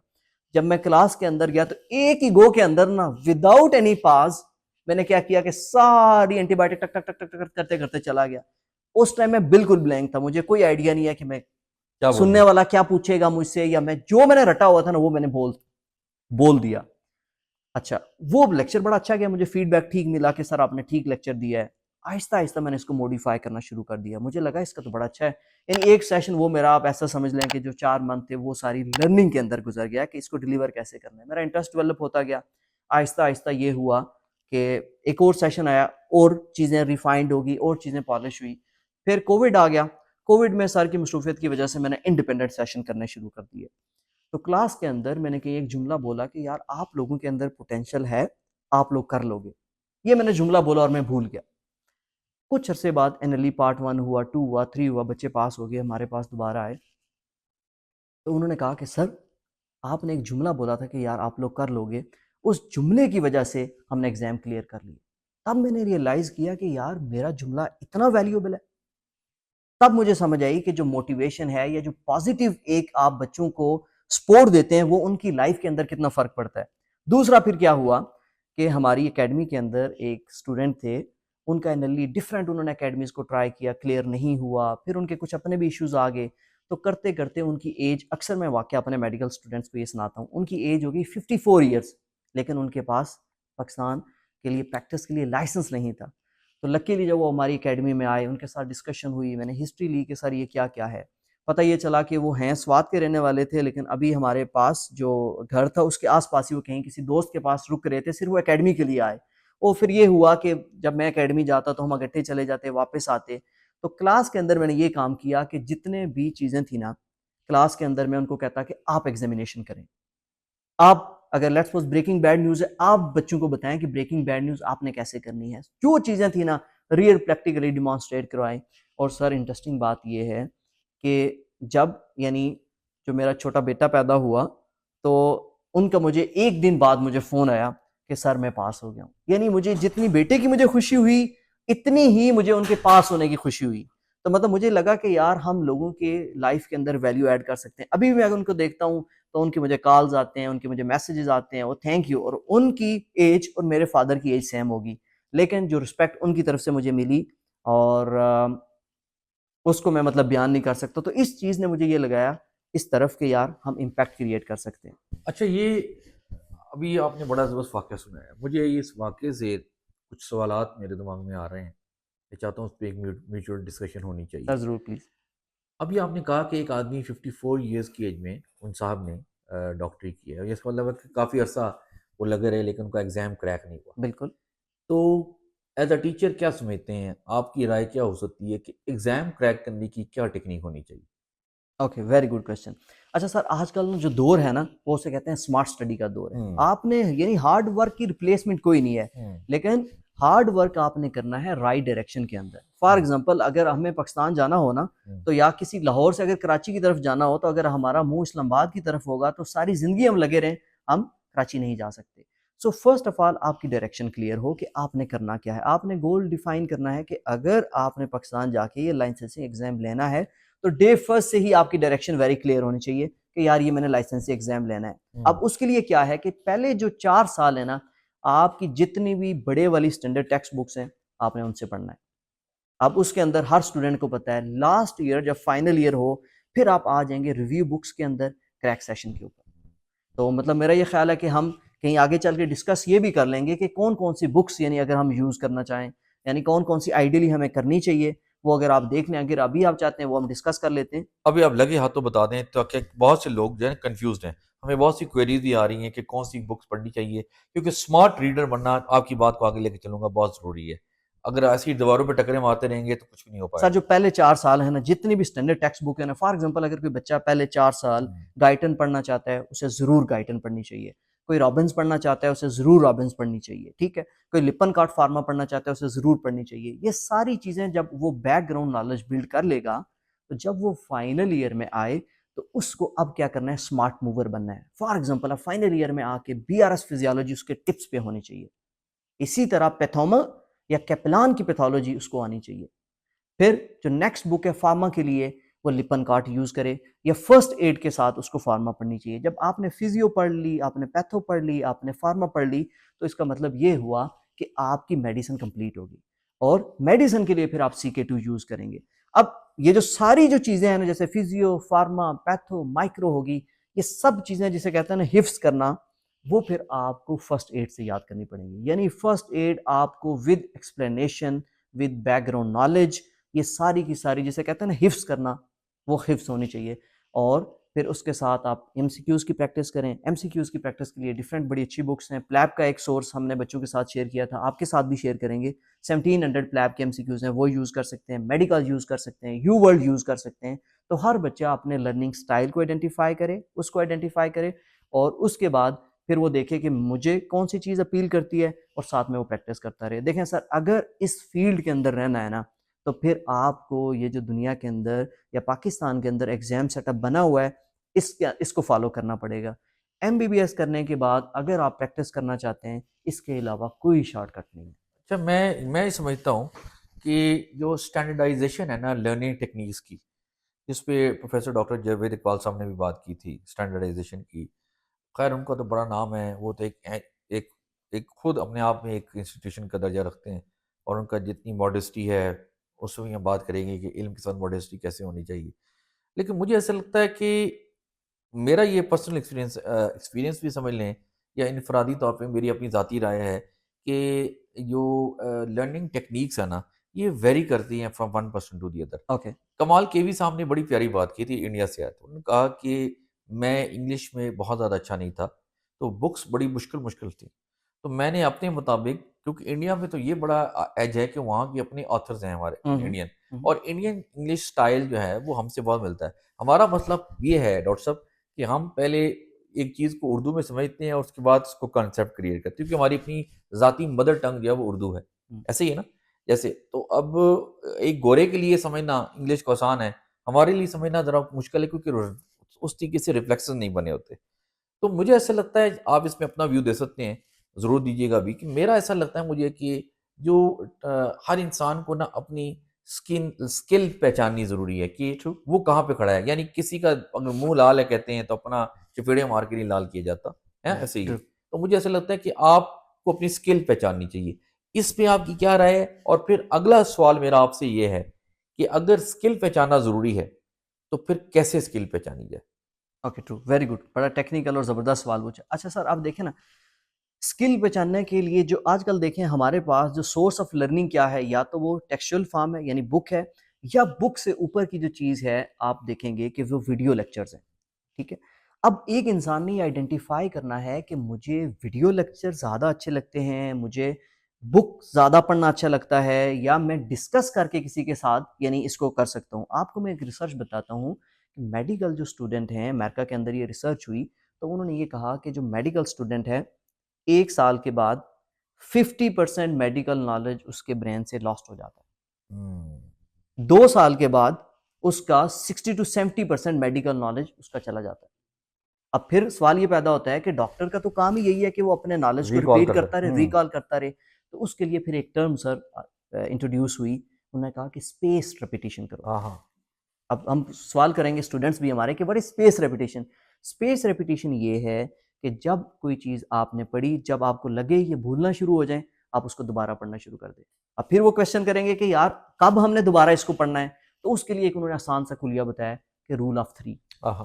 جب میں کلاس کے اندر گیا تو ایک ہی گو کے اندر نا وداؤٹ اینی پاز میں نے کیا کیا کہ ساری اینٹی بایوٹک ٹک ٹک ٹک ٹک ٹک کرتے کرتے چلا گیا. اس ٹائم میں بالکل بلینک تھا، مجھے کوئی آئیڈیا نہیں ہے کہ میں کیا سننے والا کیا پوچھے گا مجھ سے، یا میں جو میں نے رٹا ہوا تھا نا وہ میں نے بول دیا. اچھا وہ لیکچر بڑا اچھا گیا، مجھے فیڈ بیک ٹھیک ملا کہ سر آپ نے ٹھیک لیکچر دیا ہے. آہستہ آہستہ میں نے اس کو موڈیفائی کرنا شروع کر دیا. مجھے لگا اس کا تو بڑا اچھا ہے. یعنی ایک سیشن وہ میرا آپ ایسا سمجھ لیں کہ جو 4 منتھ تھے وہ ساری لرننگ کے اندر گزر گیا کہ اس کو ڈیلیور کیسے کرنا ہے. میرا انٹرسٹ ڈیولپ ہوتا گیا. آہستہ آہستہ یہ ہوا کہ ایک اور سیشن آیا، اور چیزیں ریفائنڈ ہوگی، اور چیزیں پالش ہوئی. پھر کووڈ آ گیا. کووڈ میں سر کی مصروفیت کی وجہ سے میں نے انڈیپینڈنٹ سیشن کرنے شروع کر دیے. تو کلاس کے اندر میں نے کہ ایک جملہ بولا کہ یار آپ لوگوں کے اندر پوٹینشیل ہے، آپ لوگ کر لو گے. یہ میں نے جملہ بولا اور میں بھول گیا. کچھ عرصے بعد این ایل ای پارٹ 1 ہوا، 2 ہوا، 3 ہوا، بچے پاس ہو گئے، ہمارے پاس دوبارہ آئے. تو انہوں نے کہا کہ سر آپ نے ایک جملہ بولا تھا کہ یار آپ لوگ کر لو گے، اس جملے کی وجہ سے ہم نے ایگزام کلیئر کر لیا. تب میں نے ریئلائز کیا کہ یار میرا جملہ اتنا ویلیوبل ہے. تب مجھے سمجھ آئی کہ جو موٹیویشن ہے یا جو پازیٹیو ایک آپ بچوں کو سپورٹ دیتے ہیں وہ ان کی لائف کے اندر کتنا فرق پڑتا ہے. دوسرا پھر کیا ہوا کہ ہماری اکیڈمی کے اندر ایک اسٹوڈنٹ تھے، ان کا NLE ڈفرینٹ انہوں نے اکیڈمیز کو ٹرائی کیا, کلیئر نہیں ہوا, پھر ان کے کچھ اپنے بھی ایشوز آ گئے. تو کرتے کرتے ان کی ایج, اکثر میں واقعہ اپنے میڈیکل اسٹوڈنٹس کو یہ سناتا ہوں, ان کی ایج ہوگی 54 ایئرس, لیکن ان کے پاس پاکستان کے لیے پریکٹس کے لیے لائسنس نہیں تھا. تو لکیلی جب وہ ہماری اکیڈمی میں آئے, ان کے ساتھ ڈسکشن ہوئی, میں نے ہسٹری لی کہ سر یہ کیا کیا ہے. پتہ یہ چلا کہ وہ ہیں سوات کے رہنے والے تھے, لیکن ابھی ہمارے پاس جو گھر تھا اس کے آس پاس ہی وہ کہیں کسی دوست کے پاس رک رہے تھے, صرف وہ اکیڈمی کے لیے آئے. اور پھر یہ ہوا کہ جب میں اکیڈمی جاتا تو ہم اکٹھے چلے جاتے, واپس آتے. تو کلاس کے اندر میں نے یہ کام کیا کہ جتنے بھی چیزیں تھیں نا کلاس کے اندر, میں ان کو کہتا کہ آپ ایگزامینیشن کریں. آپ اگر let's suppose breaking bad news ہے, آپ بچوں کو بتائیں کہ بریکنگ بیڈ نیوز آپ نے کیسے کرنی ہے. جو چیزیں تھیں نا ریئل پریکٹیکلی ڈیمانسٹریٹ کروائیں. اور سر انٹرسٹنگ بات یہ ہے کہ جب یعنی جو میرا چھوٹا بیٹا پیدا ہوا تو ان کا مجھے ایک دن بعد مجھے فون آیا کہ سر میں پاس ہو گیا ہوں. یعنی مجھے جتنی بیٹے کی مجھے خوشی ہوئی اتنی ہی مجھے ان کے پاس ہونے کی خوشی ہوئی. تو مطلب مجھے لگا کہ یار ہم لوگوں کے لائف کے اندر ویلیو ایڈ کر سکتے ہیں. ابھی بھی میں ان کو دیکھتا ہوں تو ان کے مجھے کالز آتے ہیں, ان کے مجھے میسیجز آتے ہیں, وہ تھینک یو. اور ان کی ایج اور میرے فادر کی ایج سیم ہوگی, لیکن جو رسپیکٹ ان کی طرف سے مجھے ملی اور اس کو میں مطلب بیان نہیں کر سکتا. تو اس چیز نے مجھے یہ لگایا اس طرف کہ یار ہم امپیکٹ کریٹ کر سکتے ہیں. اچھا یہ ابھی آپ نے بڑا زبردست واقعہ سنایا, مجھے اس واقعے سے کچھ سوالات میرے دماغ میں آ رہے ہیں, میں چاہتا ہوں اس پہ ایک میوچل ڈسکشن ہونی چاہیے. سر ضرور پلیز. ابھی آپ نے کہا کہ ایک آدمی 54 ایئرس کی ایج میں ان صاحب نے ڈاکٹری کی ہے, اس کا مطلب ہے کہ کافی عرصہ وہ لگے رہے لیکن ان کا ایگزام کریک نہیں ہوا. بالکل. تو ایز اے ٹیچر کیا سمجھتے ہیں, آپ کی رائے کیا ہو سکتی ہے کہ ایگزام کریک کرنے کی کیا ٹیکنیک ہونی چاہیے؟ Okay, very good question. اچھا سر, آج کل جو دور ہے نا وہ اسے کہتے ہیں اسمارٹ اسٹڈی کا دور ہے. آپ نے یعنی ہارڈ ورک کی ریپلیسمنٹ کوئی نہیں ہے, لیکن ہارڈ ورک آپ نے کرنا ہے رائٹ ڈائریکشن کے اندر. فار ایگزامپل اگر ہمیں پاکستان جانا ہو نا تو یا کسی لاہور سے اگر کراچی کی طرف جانا ہو, تو اگر ہمارا منہ اسلام آباد کی طرف ہوگا تو ساری زندگی ہم لگے رہیں, ہم کراچی نہیں جا سکتے. سو فرسٹ آف آل آپ کی ڈائریکشن کلیئر ہو کہ آپ نے کرنا کیا ہے. آپ نے گول ڈیفائن کرنا ہے کہ اگر آپ نے پاکستان جا کے یہ لائسنسی ایگزام لینا ہے تو ڈے فرسٹ سے ہی آپ کی ڈائریکشن ویری کلیئر ہونی چاہیے کہ یار یہ میں نے لائسنسی ایگزام لینا ہے. اب اس کے لیے کیا ہے کہ پہلے جو 4 سال ہے نا, آپ کی جتنی بھی بڑے والی اسٹینڈرڈ ٹیکسٹ بکس ہیں آپ نے ان سے پڑھنا ہے. اب اس کے اندر ہر اسٹوڈنٹ کو پتہ ہے لاسٹ ایئر جب فائنل ایئر ہو پھر آپ آ جائیں گے ریویو بکس کے اندر کریک سیشن کے اوپر. تو مطلب میرا یہ خیال ہے کہ ہم کہیں آگے چل کے ڈسکس یہ بھی کر لیں گے کہ کون کون سی بکس یعنی اگر ہم یوز کرنا چاہیں, یعنی کون کون سی آئیڈیلی ہمیں کرنی چاہیے, وہ اگر آپ دیکھ لیں, اگر ابھی آپ چاہتے ہیں وہ ہم ڈسکس کر لیتے ہیں. ابھی آپ لگے ہاتھوں بتا دیں تاکہ بہت سے لوگ جو ہے کنفیوزڈ ہیں, ہمیں بہت سی کوئریز بھی آ رہی ہیں کہ کون سی بکس پڑھنی چاہیے, کیونکہ اسمارٹ ریڈر بننا آپ کی بات کو آگے لے کے چلوں گا بہت ضروری ہے. اگر ایسی دیواروں پہ ٹکرے مارتے رہیں گے تو کچھ بھی نہیں ہو پائے سر گا. جو پہلے 4 سال ہیں نا جتنی بھی اسٹینڈرڈ ٹیکسٹ بک ہے نا, فار ایگزامپل اگر کوئی بچہ پہلے 4 سال گائٹن پڑھنا چاہتا ہے اسے ضرور گائٹن پڑھنی چاہیے. کوئی رابنس پڑھنا چاہتا ہے اسے ضرور رابنس پڑھنی چاہیے, ٹھیک ہے. کوئی لپن کارٹ فارما پڑھنا چاہتا ہے اسے ضرور پڑھنی چاہیے. یہ ساری چیزیں جب وہ بیک گراؤنڈ نالج بلڈ کر لے گا تو جب وہ فائنل ایئر میں آئے تو اس کو اب کیا کرنا ہے, اسمارٹ موور بننا ہے. فار ایگزامپل اب فائنل ایئر میں آ کے BRS فزیالوجی اس کے ٹپس پہ ہونی چاہیے. اسی طرح پیتھوما یا کیپلان کی پیتھولوجی اس کو آنی چاہیے. پھر جو نیکسٹ بک ہے فارما کے لیے وہ لپن کارٹ یوز کرے یا فرسٹ ایڈ کے ساتھ اس کو فارما پڑھنی چاہیے. جب آپ نے فزیو پڑھ لی, آپ نے پیتھو پڑھ لی, آپ نے فارما پڑھ لی, تو اس کا مطلب یہ ہوا کہ آپ کی میڈیسن کمپلیٹ ہوگی. اور میڈیسن کے لیے پھر آپ CK2 یوز کریں گے. اب یہ جو ساری جو چیزیں ہیں نا جیسے فزیو, فارما, پیتھو, مائکرو ہوگی, یہ سب چیزیں جسے کہتے ہیں نا حفظ کرنا, وہ پھر آپ کو فرسٹ ایڈ سے یاد کرنی پڑیں گی. یعنی فرسٹ ایڈ آپ کو with explanation with back ground knowledge, یہ ساری کی ساری جسے کہتے ہیں نا حفظ کرنا, وہ حفظ ہونی چاہیے. اور پھر اس کے ساتھ آپ MCQs کی پریکٹس کریں. MCQs کی پریکٹس کے لیے ڈفرینٹ بڑی اچھی بکس ہیں. پلیب کا ایک سورس ہم نے بچوں کے ساتھ شیئر کیا تھا, آپ کے ساتھ بھی شیئر کریں گے. 1700 پلیب کے MCQs ہیں, وہ یوز کر سکتے ہیں. میڈیکل یوز کر سکتے ہیں, یو ورلڈ یوز کر سکتے ہیں. تو ہر بچہ اپنے لرننگ سٹائل کو آئیڈینٹیفائی کرے, اس کو آئیڈینٹیفائی کرے, اور اس کے بعد پھر وہ دیکھے کہ مجھے کون سی چیز اپیل کرتی ہے اور ساتھ میں وہ پریکٹس کرتا رہے. دیکھیں سر, اگر اس فیلڈ کے اندر رہنا ہے نا تو پھر آپ کو یہ جو دنیا کے اندر یا پاکستان کے اندر ایگزام سیٹ اپ بنا ہوا ہے اس کو فالو کرنا پڑے گا. MBBS کرنے کے بعد اگر آپ پریکٹس کرنا چاہتے ہیں اس کے علاوہ کوئی شارٹ کٹ نہیں ہے. اچھا میں یہ سمجھتا ہوں کہ جو اسٹینڈرڈائزیشن ہے نا لرننگ ٹیکنیکس کی, جس پہ پروفیسر ڈاکٹر جاوید اقبال صاحب نے بھی بات کی تھی اسٹینڈرڈائزیشن کی, خیر ان کا تو بڑا نام ہے, وہ تو ایک خود اپنے آپ میں ایک انسٹیٹیوشن کا درجہ رکھتے ہیں, اور ان کا جتنی ماڈesٹی ہے اس میں ہم بات کریں گے کہ علم کے ساتھ ماڈesٹی کیسے ہونی چاہیے. لیکن مجھے ایسا لگتا ہے کہ میرا یہ پرسنل ایکسپیرینس بھی سمجھ لیں یا انفرادی طور پہ میری اپنی ذاتی رائے ہے کہ جو لرننگ ٹیکنیکس ہیں نا یہ ویری کرتی ہیں from one person to the other. Okay. Kamal کیوی صاحب نے بڑی پیاری بات کی تھی انڈیا سے آئے تھے. انہوں نے کہا کہ میں انگلش میں بہت زیادہ اچھا نہیں تھا تو بکس بڑی مشکل تھیں. تو میں نے اپنے مطابق، کیونکہ انڈیا میں تو یہ بڑا ایج ہے کہ وہاں کے اپنے آتھرز ہیں ہمارے انڈین، اور انڈین انگلش سٹائل جو ہے وہ ہم سے بہت ملتا ہے. ہمارا مطلب یہ ہے ڈاکٹر صاحب کہ ہم پہلے ایک چیز کو اردو میں سمجھتے ہیں اور اس کے بعد اس کو کنسیپٹ کریٹ کرتے ہیں، کیونکہ ہماری اپنی ذاتی مدر ٹنگ جو ہے وہ اردو ہے. ایسے ہی ہے نا. جیسے تو اب ایک گورے کے لیے سمجھنا انگلش کو آسان ہے، ہمارے لیے سمجھنا ذرا مشکل ہے کیونکہ اس طریقے سے ریفلیکسز نہیں بنے ہوتے. تو مجھے ایسا لگتا ہے آپ اس میں اپنا ویو دے سکتے ہیں، ضرور دیجیے گا بھی، کہ میرا ایسا لگتا ہے مجھے کہ جو ہر انسان کو نا اپنی اسکل پہچاننی ضروری ہے کہ وہ کہاں پہ کھڑا ہے. یعنی کسی کا اگر منہ لال ہے کہتے ہیں تو اپنا چپیڑے مار کے نہیں لال کیا جاتا ہے، ایسے ہی ہے. تو مجھے ایسا لگتا ہے کہ آپ کو اپنی اسکل پہچاننی چاہیے. اس پہ آپ کی کیا رائے ہے؟ اور پھر اگلا سوال میرا آپ سے یہ ہے کہ اگر اسکل پہچاننا ضروری ہے تو پھر کیسے اسکل پہچانی جائے؟ Okay true, very good. بڑا ٹیکنیکل اور زبردست سوال پوچھا. اچھا سر آپ دیکھیں نا، اسکل پہچاننے کے لیے جو آج کل دیکھیں ہمارے پاس جو سورس آف لرننگ کیا ہے، یا تو وہ ٹیکسچوئل فارم ہے یعنی بک ہے، یا بک سے اوپر کی جو چیز ہے آپ دیکھیں گے کہ وہ ویڈیو لیکچرز ہیں. ٹھیک ہے. اب ایک انسان نے یہ آئیڈینٹیفائی کرنا ہے کہ مجھے ویڈیو لیکچر زیادہ اچھے لگتے ہیں، مجھے بک زیادہ پڑھنا اچھا لگتا ہے، یا میں ڈسکس کر کے کسی کے ساتھ یعنی اس کو کر سکتا ہوں. آپ کو میں ایک ریسرچ بتاتا ہوں کہ میڈیکل جو اسٹوڈنٹ ہیں، امریکہ کے اندر یہ ریسرچ ہوئی تو انہوں نے یہ کہا کہ جو میڈیکل اسٹوڈنٹ ہے 1 سال کے بعد 50% میڈیکل نالج اس کے برین سے لاسٹ ہو جاتا ہے. 2 سال کے بعد اس کا 60 to 70% میڈیکل نالج اس کا چلا جاتا ہے. اب پھر سوال یہ پیدا ہوتا ہے کہ ڈاکٹر کا تو کام ہی یہی ہے کہ وہ اپنے نالج کو ریپیٹ کرتا رہے، ریکال کرتا رہے. تو اس کے لیے پھر ایک ٹرم سر انٹروڈیوس ہوئی، انہوں نے کہا کہ اسپیس ریپیٹیشن کرو. اب ہم سوال کریں گے اسٹوڈنٹس بھی ہمارے کہ what is space repetition. Space repetition یہ ہے کہ جب کوئی چیز آپ نے پڑھی، جب آپ کو لگے یہ بھولنا شروع ہو جائیں، آپ اس کو دوبارہ پڑھنا شروع کر دیں. اب پھر وہ کویشچن کریں گے کہ یار کب ہم نے دوبارہ اس کو پڑھنا ہے. تو اس کے لیے ایک انہوں نے آسان سا خلیہ بتایا کہ رول آف 3.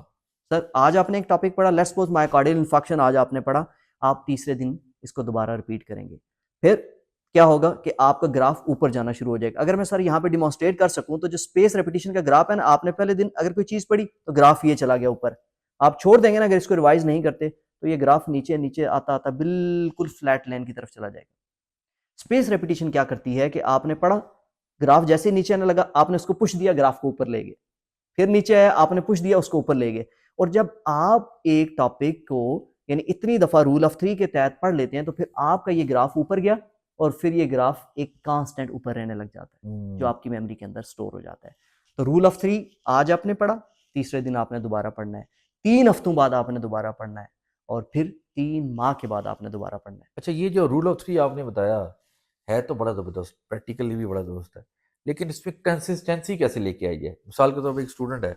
سر آج آپ نے ایک ٹاپک پڑھا، لیٹس سپوز مائوکارڈیل انفارکشن، آج آپ نے پڑھا، آپ تیسرے دن اس کو دوبارہ ریپیٹ کریں گے. پھر کیا ہوگا کہ آپ کا گراف اوپر جانا شروع ہو جائے گا. اگر میں سر یہاں پہ ڈیمانسٹریٹ کر سکوں تو جو اسپیس ریپیٹیشن کا گراف ہے نا، آپ نے پہلے دن اگر کوئی چیز پڑھی تو گراف یہ چلا گیا اوپر، آپ چھوڑ دیں گے نا اگر اس کو ریوائز نہیں کرتے تو یہ گراف نیچے نیچے آتا آتا بالکل فلیٹ لائن کی طرف چلا جائے گا. اسپیس ریپیٹیشن کیا کرتی ہے کہ آپ نے پڑھا، گراف جیسے نیچے آنے لگا، آپ نے اس کو پش دیا، گراف کو اوپر لے گئے. پھر نیچے آیا، آپ نے پش دیا، اس کو اوپر لے گئے. اور جب آپ ایک ٹاپک کو یعنی اتنی دفعہ رول آف 3 کے تحت پڑھ لیتے ہیں تو پھر آپ کا یہ گراف اوپر گیا اور پھر یہ گراف ایک کانسٹنٹ اوپر رہنے لگ جاتا ہے جو آپ کی میموری کے اندر سٹور ہو جاتا ہے. تو رول آف 3 آج آپ نے پڑھا، تیسرے دن آپ نے دوبارہ پڑھنا ہے، 3 ہفتوں بعد آپ نے دوبارہ پڑھنا ہے، اور پھر 3 ماہ کے بعد آپ نے دوبارہ پڑھنا ہے. اچھا، یہ جو رول آف 3 آپ نے بتایا ہے تو بڑا زبردست، پریکٹیکلی بھی بڑا زبردست ہے، لیکن اس میں کنسسٹینسی کیسے لے کے آئی جائے؟ مثال کے طور پہ ایک اسٹوڈنٹ ہے،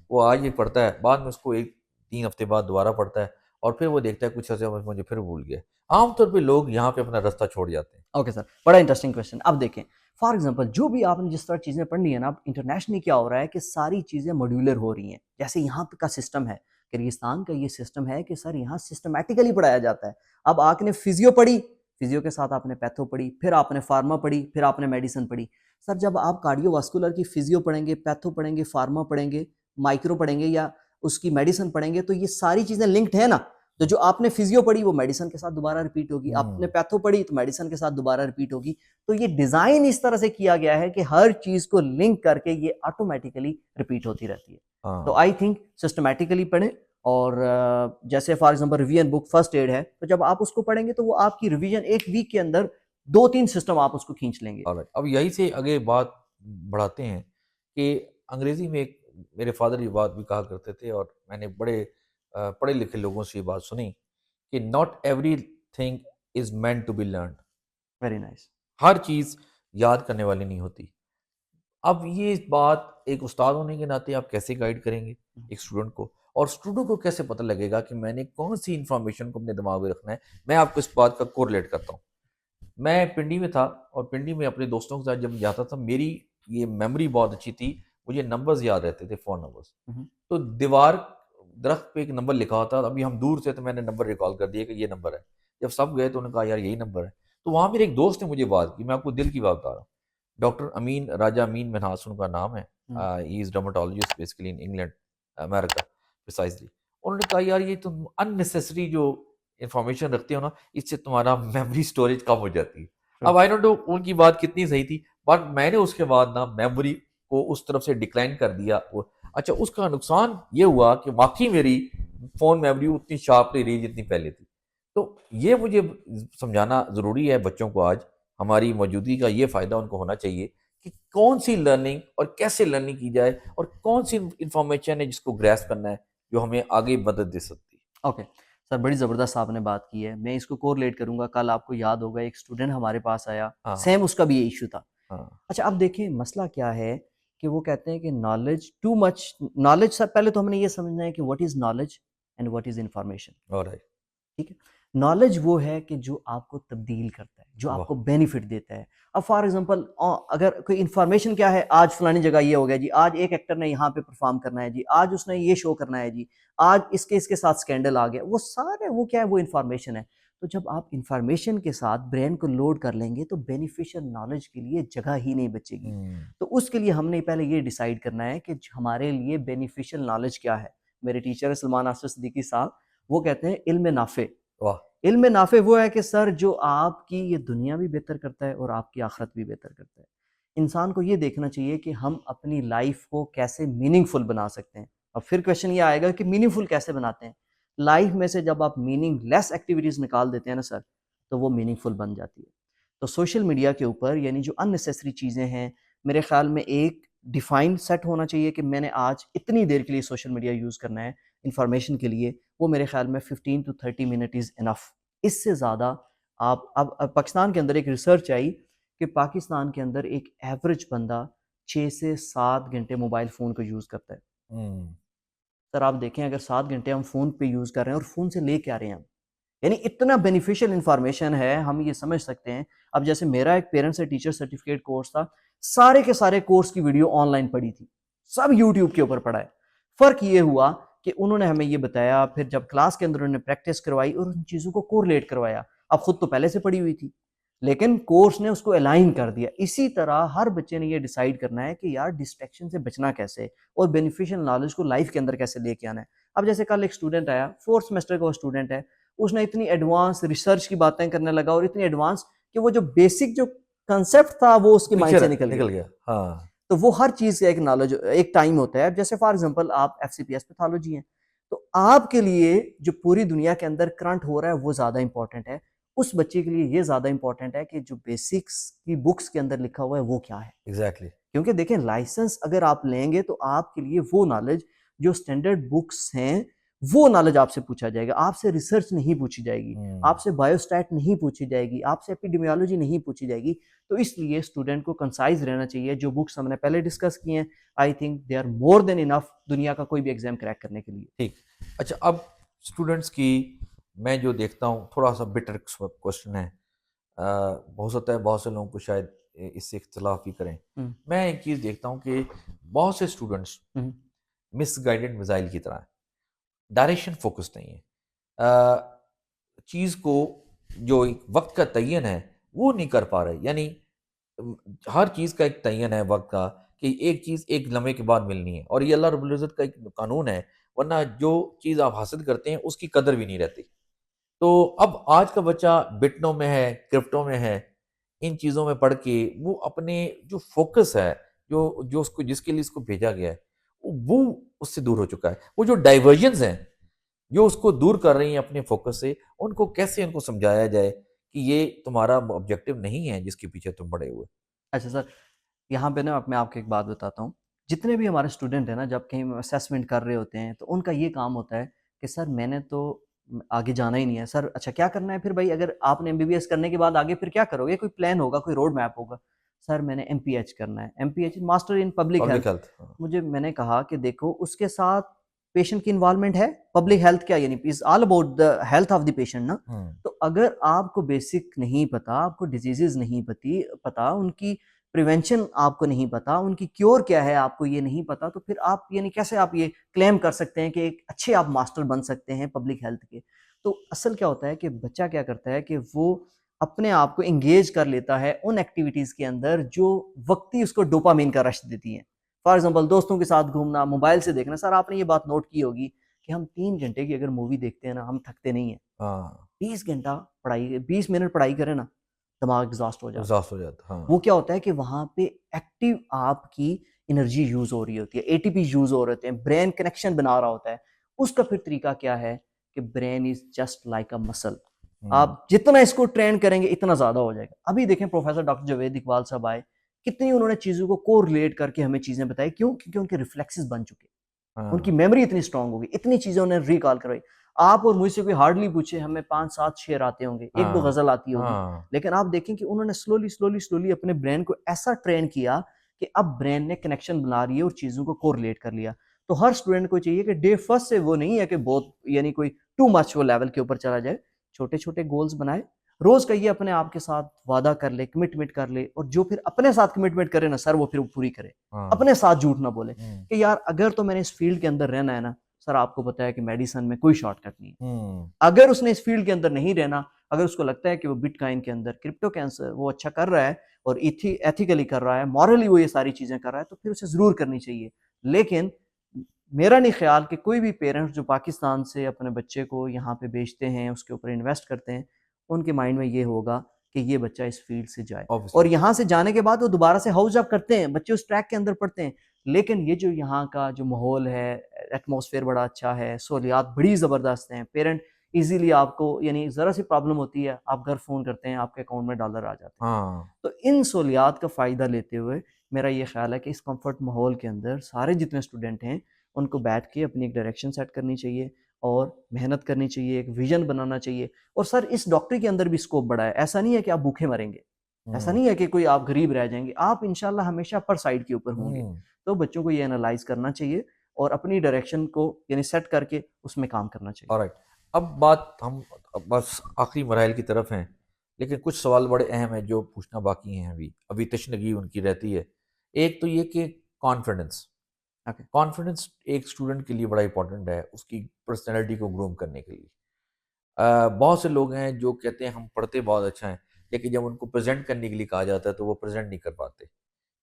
وہ آج یہ پڑھتا ہے، بعد میں اس کو 3 ہفتے بعد دوبارہ پڑھتا ہے، اور پھر وہ دیکھتا ہے کچھ ایسے مجھے پھر بھول گیا. عام طور پہ لوگ یہاں پہ اپنا راستہ چھوڑ جاتے ہیں. اوکے سر، بڑا انٹرسٹنگ کویشچن. اب دیکھیں فار ایگزامپل جو بھی آپ نے جس طرح چیزیں پڑھنی ہے نا، اب انٹرنیشنلی کیا ہو رہا ہے کہ ساری چیزیں ماڈیولر ہو رہی ہیں. جیسے یہاں کا سسٹم ہے، کرغزستان کا یہ سسٹم ہے کہ سر یہاں سسٹمیٹیکلی پڑھایا جاتا ہے. اب آپ نے فزیو پڑھی، فزیو کے ساتھ آپ نے پیتھو پڑھی، پھر آپ نے فارما پڑھی، پھر آپ نے میڈیسن پڑھی. سر جب آپ کارڈیو واسکولر کی فزیو پڑھیں گے، پیتھو پڑھیں گے، فارما پڑھیں گے، مائکرو پڑھیں گے یا اس کی میڈیسن پڑھیں گے، تو یہ ساری چیزیں لنکڈ ہیں نا. تو جو آپ نے فزیو پڑھی وہ میڈیسن کے ساتھ دوبارہ ریپیٹ ہوگی، آپ نے پیتھو پڑھی تو میڈیسن کے ساتھ دوبارہ ریپیٹ ہوگی. تو یہ ڈیزائن اس طرح سے کیا گیا ہے کہ ہر چیز کو لنک کر کے یہ آٹومیٹیکلی ریپیٹ ہوتی رہتی ہے. تو آئی تھنک سسٹمیٹیکلی پڑھیں. اور جیسے for example revision book first aid ہے، تو جب آپ اس کو پڑھیں گے تو وہ آپ کی ریویژن ایک ویک کے اندر 2-3 سسٹم آپ اس کو کھینچ لیں گے. اب یہی سے آگے بات بڑھاتے ہیں کہ انگریزی میں ایک میرے فادر یہ بات بھی کہا کرتے تھے، اور میں نے بڑے پڑھے لکھے لوگوں سے یہ بات سنی کہ not everything is meant to be learned. Very nice. ہر چیز یاد کرنے والی نہیں ہوتی. اب یہ بات ایک استاد ہونے کے ناطے آپ کیسے گائیڈ کریں گے ایک اسٹوڈنٹ کو، اور اسٹوڈنٹ کو کیسے پتہ لگے گا کہ میں نے کون سی انفارمیشن کو اپنے دماغ میں رکھنا ہے؟ میں آپ کو اس بات کا کوریلیٹ کرتا ہوں. میں پنڈی میں تھا اور پنڈی میں اپنے دوستوں کے ساتھ جب جاتا تھا میری یہ میموری بہت اچھی تھی، مجھے نمبرز یاد رہتے تھے، فون نمبرز. تو دیوار درخت پہ ایک نمبر لکھا ہوتا تھا، ابھی ہم دور سے تو میں نے نمبر ریکال کر دیا کہ یہ نمبر ہے. جب سب گئے تو انہوں نے کہا یار یہی نمبر ہے. تو وہاں میرے ایک دوست نے مجھے بات کی، میں آپ کو دل کی بات بتا رہا ہوں. ڈاکٹر امین، راجہ امین منہاس ان کا نام ہے. He is dermatologist basically in England, امریکہ پریسائزلی. انہوں نے کہا یار یہ تم اننیسیسری جو انفارمیشن رکھتے ہو نا، اس سے تمہارا میموری اسٹوریج کم ہو جاتی ہے. اب آئی ڈونٹ نو ان کی بات کتنی صحیح تھی، بٹ میں نے اس کے بعد نا میموری کو اس طرف سے ڈکلائن کر دیا. اچھا اس کا نقصان یہ ہوا کہ واقعی میری فون میموری اتنی شارپ نہیں رہی جتنی پہلے تھی. تو یہ مجھے سمجھانا ضروری ہے بچوں کو. آج ہماری موجودگی کا یہ فائدہ ان کو ہونا چاہیے کہ کون سی لرننگ اور کیسے لرننگ کی جائے اور کون سی انفارمیشن ہے جس کو گریسپ کرنا ہے جو ہمیں آگے مدد دے سکتی ہے. اوکے سر، بڑی زبردست آپ نے بات کی ہے. میں اس کو کورلیٹ کروں گا. کل آپ کو یاد ہوگا ایک اسٹوڈنٹ ہمارے پاس آیا، ہاں سیم اس کا بھی یہ ایشو تھا. ہاں اچھا اب دیکھیں مسئلہ کیا ہے کہ وہ کہتے ہیں کہ نالج ٹو مچ نالج. سر پہلے تو ہم نے یہ سمجھنا ہے کہ what is knowledge and what is information. alright. ٹھیک ہے، نالج وہ ہے کہ جو آپ کو تبدیل کرتا ہے، جو آپ واہ کو بینیفٹ دیتا ہے. اب فار ایگزامپل اگر کوئی انفارمیشن کیا ہے، آج فلانی جگہ یہ ہو گیا جی، آج ایک ایکٹر نے یہاں پہ پرفارم کرنا ہے جی، آج اس نے یہ شو کرنا ہے جی، آج اس کے ساتھ سکینڈل آ گیا، وہ سارے وہ کیا ہے، وہ انفارمیشن ہے. تو جب آپ انفارمیشن کے ساتھ برین کو لوڈ کر لیں گے تو بینیفیشل نالج کے لیے جگہ ہی نہیں بچے گی. تو اس کے لیے ہم نے پہلے یہ ڈیسائیڈ کرنا ہے کہ ہمارے لیے بینیفیشل نالج کیا ہے. میرے ٹیچر سلمان آصف صدیقی صاحب وہ کہتے ہیں علم نافع. واہ علم نافع وہ ہے کہ سر جو آپ کی یہ دنیا بھی بہتر کرتا ہے اور آپ کی آخرت بھی بہتر کرتا ہے. انسان کو یہ دیکھنا چاہیے کہ ہم اپنی لائف کو کیسے میننگ فل بنا سکتے ہیں. اب پھر کویشچن یہ آئے گا کہ میننگ فل کیسے بناتے ہیں. لائف میں سے جب آپ میننگ لیس ایکٹیویٹیز نکال دیتے ہیں نا سر، تو وہ میننگ فل بن جاتی ہے. تو سوشل میڈیا کے اوپر یعنی جو ان نیسیسری چیزیں ہیں، میرے خیال میں ایک ڈیفائن سیٹ ہونا چاہیے کہ میں نے آج اتنی دیر کے لیے سوشل میڈیا یوز کرنا ہے انفارمیشن کے لیے. وہ میرے خیال میں 15 to 30 منٹ از انف. اس سے زیادہ آپ اب پاکستان کے اندر ایک ریسرچ آئی کہ پاکستان کے اندر ایک ایوریج بندہ 6 سے 7 گھنٹے موبائل فون کو یوز کرتا ہے. سر آپ دیکھیں اگر 7 گھنٹے ہم فون پہ یوز کر رہے ہیں اور فون سے لے کے آ رہے ہیں ہم، یعنی اتنا بینیفیشل انفارمیشن ہے، ہم یہ سمجھ سکتے ہیں. اب جیسے میرا ایک پیرنٹ سے ٹیچر سرٹیفکیٹ کورس تھا، سارے کے سارے کورس کی ویڈیو آن لائن پڑھی تھی، سب یوٹیوب کے اوپر پڑھا ہے. فرق یہ ہوا کہ انہوں نے ہمیں یہ بتایا، پھر جب کلاس کے اندر انہوں نے پریکٹس کروائی اور ان چیزوں کو کورلیٹ کروایا. اب خود تو پہلے سے پڑھی ہوئی تھی لیکن کورس نے اس کو الائن کر دیا. اسی طرح ہر بچے نے یہ ڈیسائیڈ کرنا ہے کہ یار ڈسٹریکشن سے بچنا کیسے اور بینیفیشل نالج کو لائف کے اندر کیسے لے کے آنا ہے. اب جیسے کل ایک اسٹوڈنٹ آیا، 4th سیمسٹر کا وہ اسٹوڈنٹ ہے، اس نے اتنی ایڈوانس ریسرچ کی باتیں کرنے لگا اور اتنی ایڈوانس کہ وہ جو بیسک جو کنسیپٹ تھا وہ اس کے مائنڈ سے نکل گیا. ہاں تو وہ ہر چیز کا ایک نالج ایک ٹائم ہوتا ہے. جیسے فار ایگزامپل آپ FCPS پیتھولوجی ہیں، تو آپ کے لیے جو پوری دنیا کے اندر کرنٹ ہو رہا ہے وہ زیادہ امپورٹنٹ ہے. اس بچے کے لیے یہ زیادہ امپورٹنٹ ہے کہ جو بیسکس کی بکس کے اندر لکھا ہوا ہے وہ کیا ہے. ایگزیکٹلی. کیونکہ دیکھیں لائسنس اگر آپ لیں گے تو آپ کے لیے وہ نالج جو اسٹینڈرڈ بکس ہیں وہ نالج آپ سے پوچھا جائے گا. آپ سے ریسرچ نہیں پوچھی جائے گی، آپ سے بایوسٹیٹ نہیں پوچھی جائے گی، آپ سے ایپیڈیمیولوجی نہیں پوچھی جائے گی. تو اس لیے اسٹوڈنٹ کو کنسائز رہنا چاہیے. جو بکس ہم نے پہلے ڈسکس کی ہیں I think they are more دین انف دنیا کا کوئی بھی ایگزام کریک کرنے کے لیے. ٹھیک. اچھا اب اسٹوڈنٹس کی میں جو دیکھتا ہوں تھوڑا سا بٹر کوشچن ہے، ہو سکتا ہے بہت سے لوگوں کو شاید اس سے اختلاف بھی کریں. میں ایک چیز دیکھتا ہوں کہ بہت سے اسٹوڈنٹس مس گائیڈڈ میزائل کی طرح ڈائریکشن فوکس نہیں ہے، چیز کو جو ایک وقت کا تعین ہے وہ نہیں کر پا رہے. یعنی ہر چیز کا ایک تعین ہے وقت کا کہ ایک چیز ایک لمحے کے بعد ملنی ہے، اور یہ اللہ رب العزت کا ایک قانون ہے، ورنہ جو چیز آپ حاصل کرتے ہیں اس کی قدر بھی نہیں رہتی. تو اب آج کا بچہ بٹنوں میں ہے، کرپٹوں میں ہے، ان چیزوں میں پڑھ کے وہ اپنے جو فوکس ہے جو اس کو جس کے لیے اس کو بھیجا گیا ہے وہ اس سے دور ہو چکا ہے. وہ جو ڈائیورژنز ہیں جو اس کو دور کر رہی ہیں اپنے فوکس سے، ان کو کیسے ان کو سمجھایا جائے کہ یہ تمہارا آبجیکٹو نہیں ہے جس کے پیچھے تم پڑے ہوئے. اچھا سر، یہاں پہ نا میں آپ کو ایک بات بتاتا ہوں. جتنے بھی ہمارے اسٹوڈنٹ ہیں نا جب کہیں اسیسمنٹ کر رہے ہوتے ہیں تو ان کا یہ کام ہوتا ہے کہ سر میں نے تو آگے جانا ہی نہیں ہے. سر اچھا کیا کرنا ہے پھر بھائی؟ اگر آپ نے MBBS کرنے کے بعد آگے پھر کیا کرو گے؟ کوئی پلان ہوگا، کوئی روڈ میپ ہوگا. سر میں نے MPH کرنا ہے، MPH master in public health. Health. میں نے کہا کہ دیکھو اس کے ساتھ پیشنٹ کی انوالومنٹ ہے. پبلک ہیلتھ کیا یعنی is all about the health of the patient نا. تو اگر آپ کو بیسک نہیں پتا, آپ کو ڈیزیزز نہیں پتا, ان کی پریونشن آپ کو نہیں پتا, ان کی کیور کیا ہے آپ کو یہ نہیں پتا, تو پھر آپ یعنی کیسے آپ یہ کلیم کر سکتے ہیں کہ ایک اچھے آپ ماسٹر بن سکتے ہیں پبلک ہیلتھ کے. تو اصل کیا ہوتا ہے کہ بچہ کیا کرتا ہے کہ وہ اپنے آپ کو انگیج کر لیتا ہے ان ایکٹیویٹیز کے اندر جو وقتی اس کو ڈوپامین کا رش دیتی ہیں. فار ایگزامپل دوستوں کے ساتھ گھومنا, موبائل سے دیکھنا. سر آپ نے یہ بات نوٹ کی ہوگی کہ ہم 3 گھنٹے کی اگر مووی دیکھتے ہیں نا, ہم تھکتے نہیں ہیں. 20 گھنٹہ پڑھائی, 20 منٹ پڑھائی کریں نا, دماغ ایگزاسٹ ہو جاتا ہے. وہ کیا ہوتا ہے کہ وہاں پہ ایکٹیو آپ کی انرجی یوز ہو رہی ہوتی ہے, اے ٹی پی یوز ہو رہے ہیں, برین کنیکشن بنا رہا ہوتا ہے. اس کا پھر طریقہ کیا ہے کہ brain is just like a مسل. آپ جتنا اس کو ٹرین کریں گے اتنا زیادہ ہو جائے گا. ابھی دیکھیں پروفیسر ڈاکٹر جاوید اقبال صاحب آئے, کتنی انہوں نے چیزوں کو کو ریلیٹ کر کے ہمیں چیزیں بتائی. کیوں؟ کیونکہ ان کے ریفلیکسز بن چکے, ان کی میموری اتنی اسٹرانگ ہوگی, اتنی چیزیں انہیں ریکال کروائی. آپ اور مجھ سے کوئی ہارڈلی پوچھے, ہمیں 5-7 شعر آتے ہوں گے, 1-2 غزل آتی ہوگی, لیکن آپ دیکھیں کہ انہوں نے سلولی اپنے برین کو ایسا ٹرین کیا کہ اب برین نے کنیکشن بنا رہی ہے اور چیزوں کو کوریلیٹ کر لیا. تو ہر اسٹوڈنٹ کو چاہیے کہ ڈے فرسٹ سے وہ نہیں ہے کہ بہت یعنی کوئی ٹو مچ وہ لیول کے اوپر چلا جائے. چھوٹے چھوٹے گولز بنائے, روز کہیے اپنے آپ کے ساتھ وعدہ کر لے, کمٹمنٹ کر لے, اور جو پھر اپنے ساتھ کمٹمنٹ کرے نا سر, وہ پھر پوری کرے. اپنے ساتھ جھوٹ نہ بولے کہ یار اگر تو میں نے اس فیلڈ کے اندر رہنا ہے نا, سر آپ کو پتا ہے کہ میڈیسن میں کوئی شارٹ کٹ نہیں ہے. اگر اس نے اس فیلڈ کے اندر نہیں رہنا, اگر اس کو لگتا ہے کہ وہ بٹ کائن کے اندر کرپٹو کینسر وہ اچھا کر رہا ہے اور ایتھیکلی کر رہا ہے, مورلی وہ یہ ساری چیزیں کر رہا ہے, تو پھر اسے ضرور کرنی چاہیے. لیکن میرا نہیں خیال کہ کوئی بھی پیرنٹس جو پاکستان سے اپنے بچے کو یہاں پہ بیچتے ہیں, اس کے اوپر انویسٹ کرتے ہیں, ان کے مائنڈ میں یہ ہوگا کہ یہ بچہ اس فیلڈ سے جائے. اور یہاں سے جانے کے بعد وہ دوبارہ سے ہاؤس جاب کرتے ہیں, بچے اس ٹریک کے اندر پڑھتے ہیں. لیکن یہ جو یہاں کا جو ماحول ہے, ایٹماسفیئر بڑا اچھا ہے, سہولیات بڑی زبردست ہیں, پیرنٹ ایزیلی آپ کو یعنی ذرا سی پرابلم ہوتی ہے, آپ گھر فون کرتے ہیں, آپ کے اکاؤنٹ میں ڈالر آ جاتے ہیں. تو ان سہولیات کا فائدہ لیتے ہوئے میرا یہ خیال ہے کہ اس کمفرٹ ماحول کے اندر سارے جتنے اسٹوڈنٹ ہیں ان کو بیٹھ کے اپنی ایک ڈائریکشن سیٹ کرنی چاہیے اور محنت کرنی چاہیے, ایک ویژن بنانا چاہیے. اور سر اس ڈاکٹری کے اندر بھی اسکوپ بڑا ہے. ایسا نہیں ہے کہ آپ بھوکے مریں گے, ایسا نہیں ہے کہ کوئی آپ غریب رہ جائیں گے, آپ انشاءاللہ ہمیشہ اپر سائڈ کے اوپر ہوں گے. تو بچوں کو یہ انالائز کرنا چاہیے اور اپنی ڈائریکشن کو یعنی سیٹ کر کے اس میں کام کرنا چاہیے. آلرائٹ, اب بات ہم بس آخری مراحل کی طرف ہیں, لیکن کچھ سوال بڑے اہم ہیں جو پوچھنا باقی ہیں, ابھی تشنگی ان کی رہتی ہے. ایک تو یہ کہ کانفیڈنس ایک اسٹوڈنٹ کے لیے بڑا امپورٹنٹ ہے, اس کی پرسنالٹی کو گروم کرنے کے لیے. بہت سے لوگ ہیں جو کہتے ہیں ہم پڑھتے بہت اچھا ہیں, لیکن جب ان کو پریزنٹ کرنے کے لیے کہا جاتا ہے تو وہ پریزنٹ نہیں کر پاتے.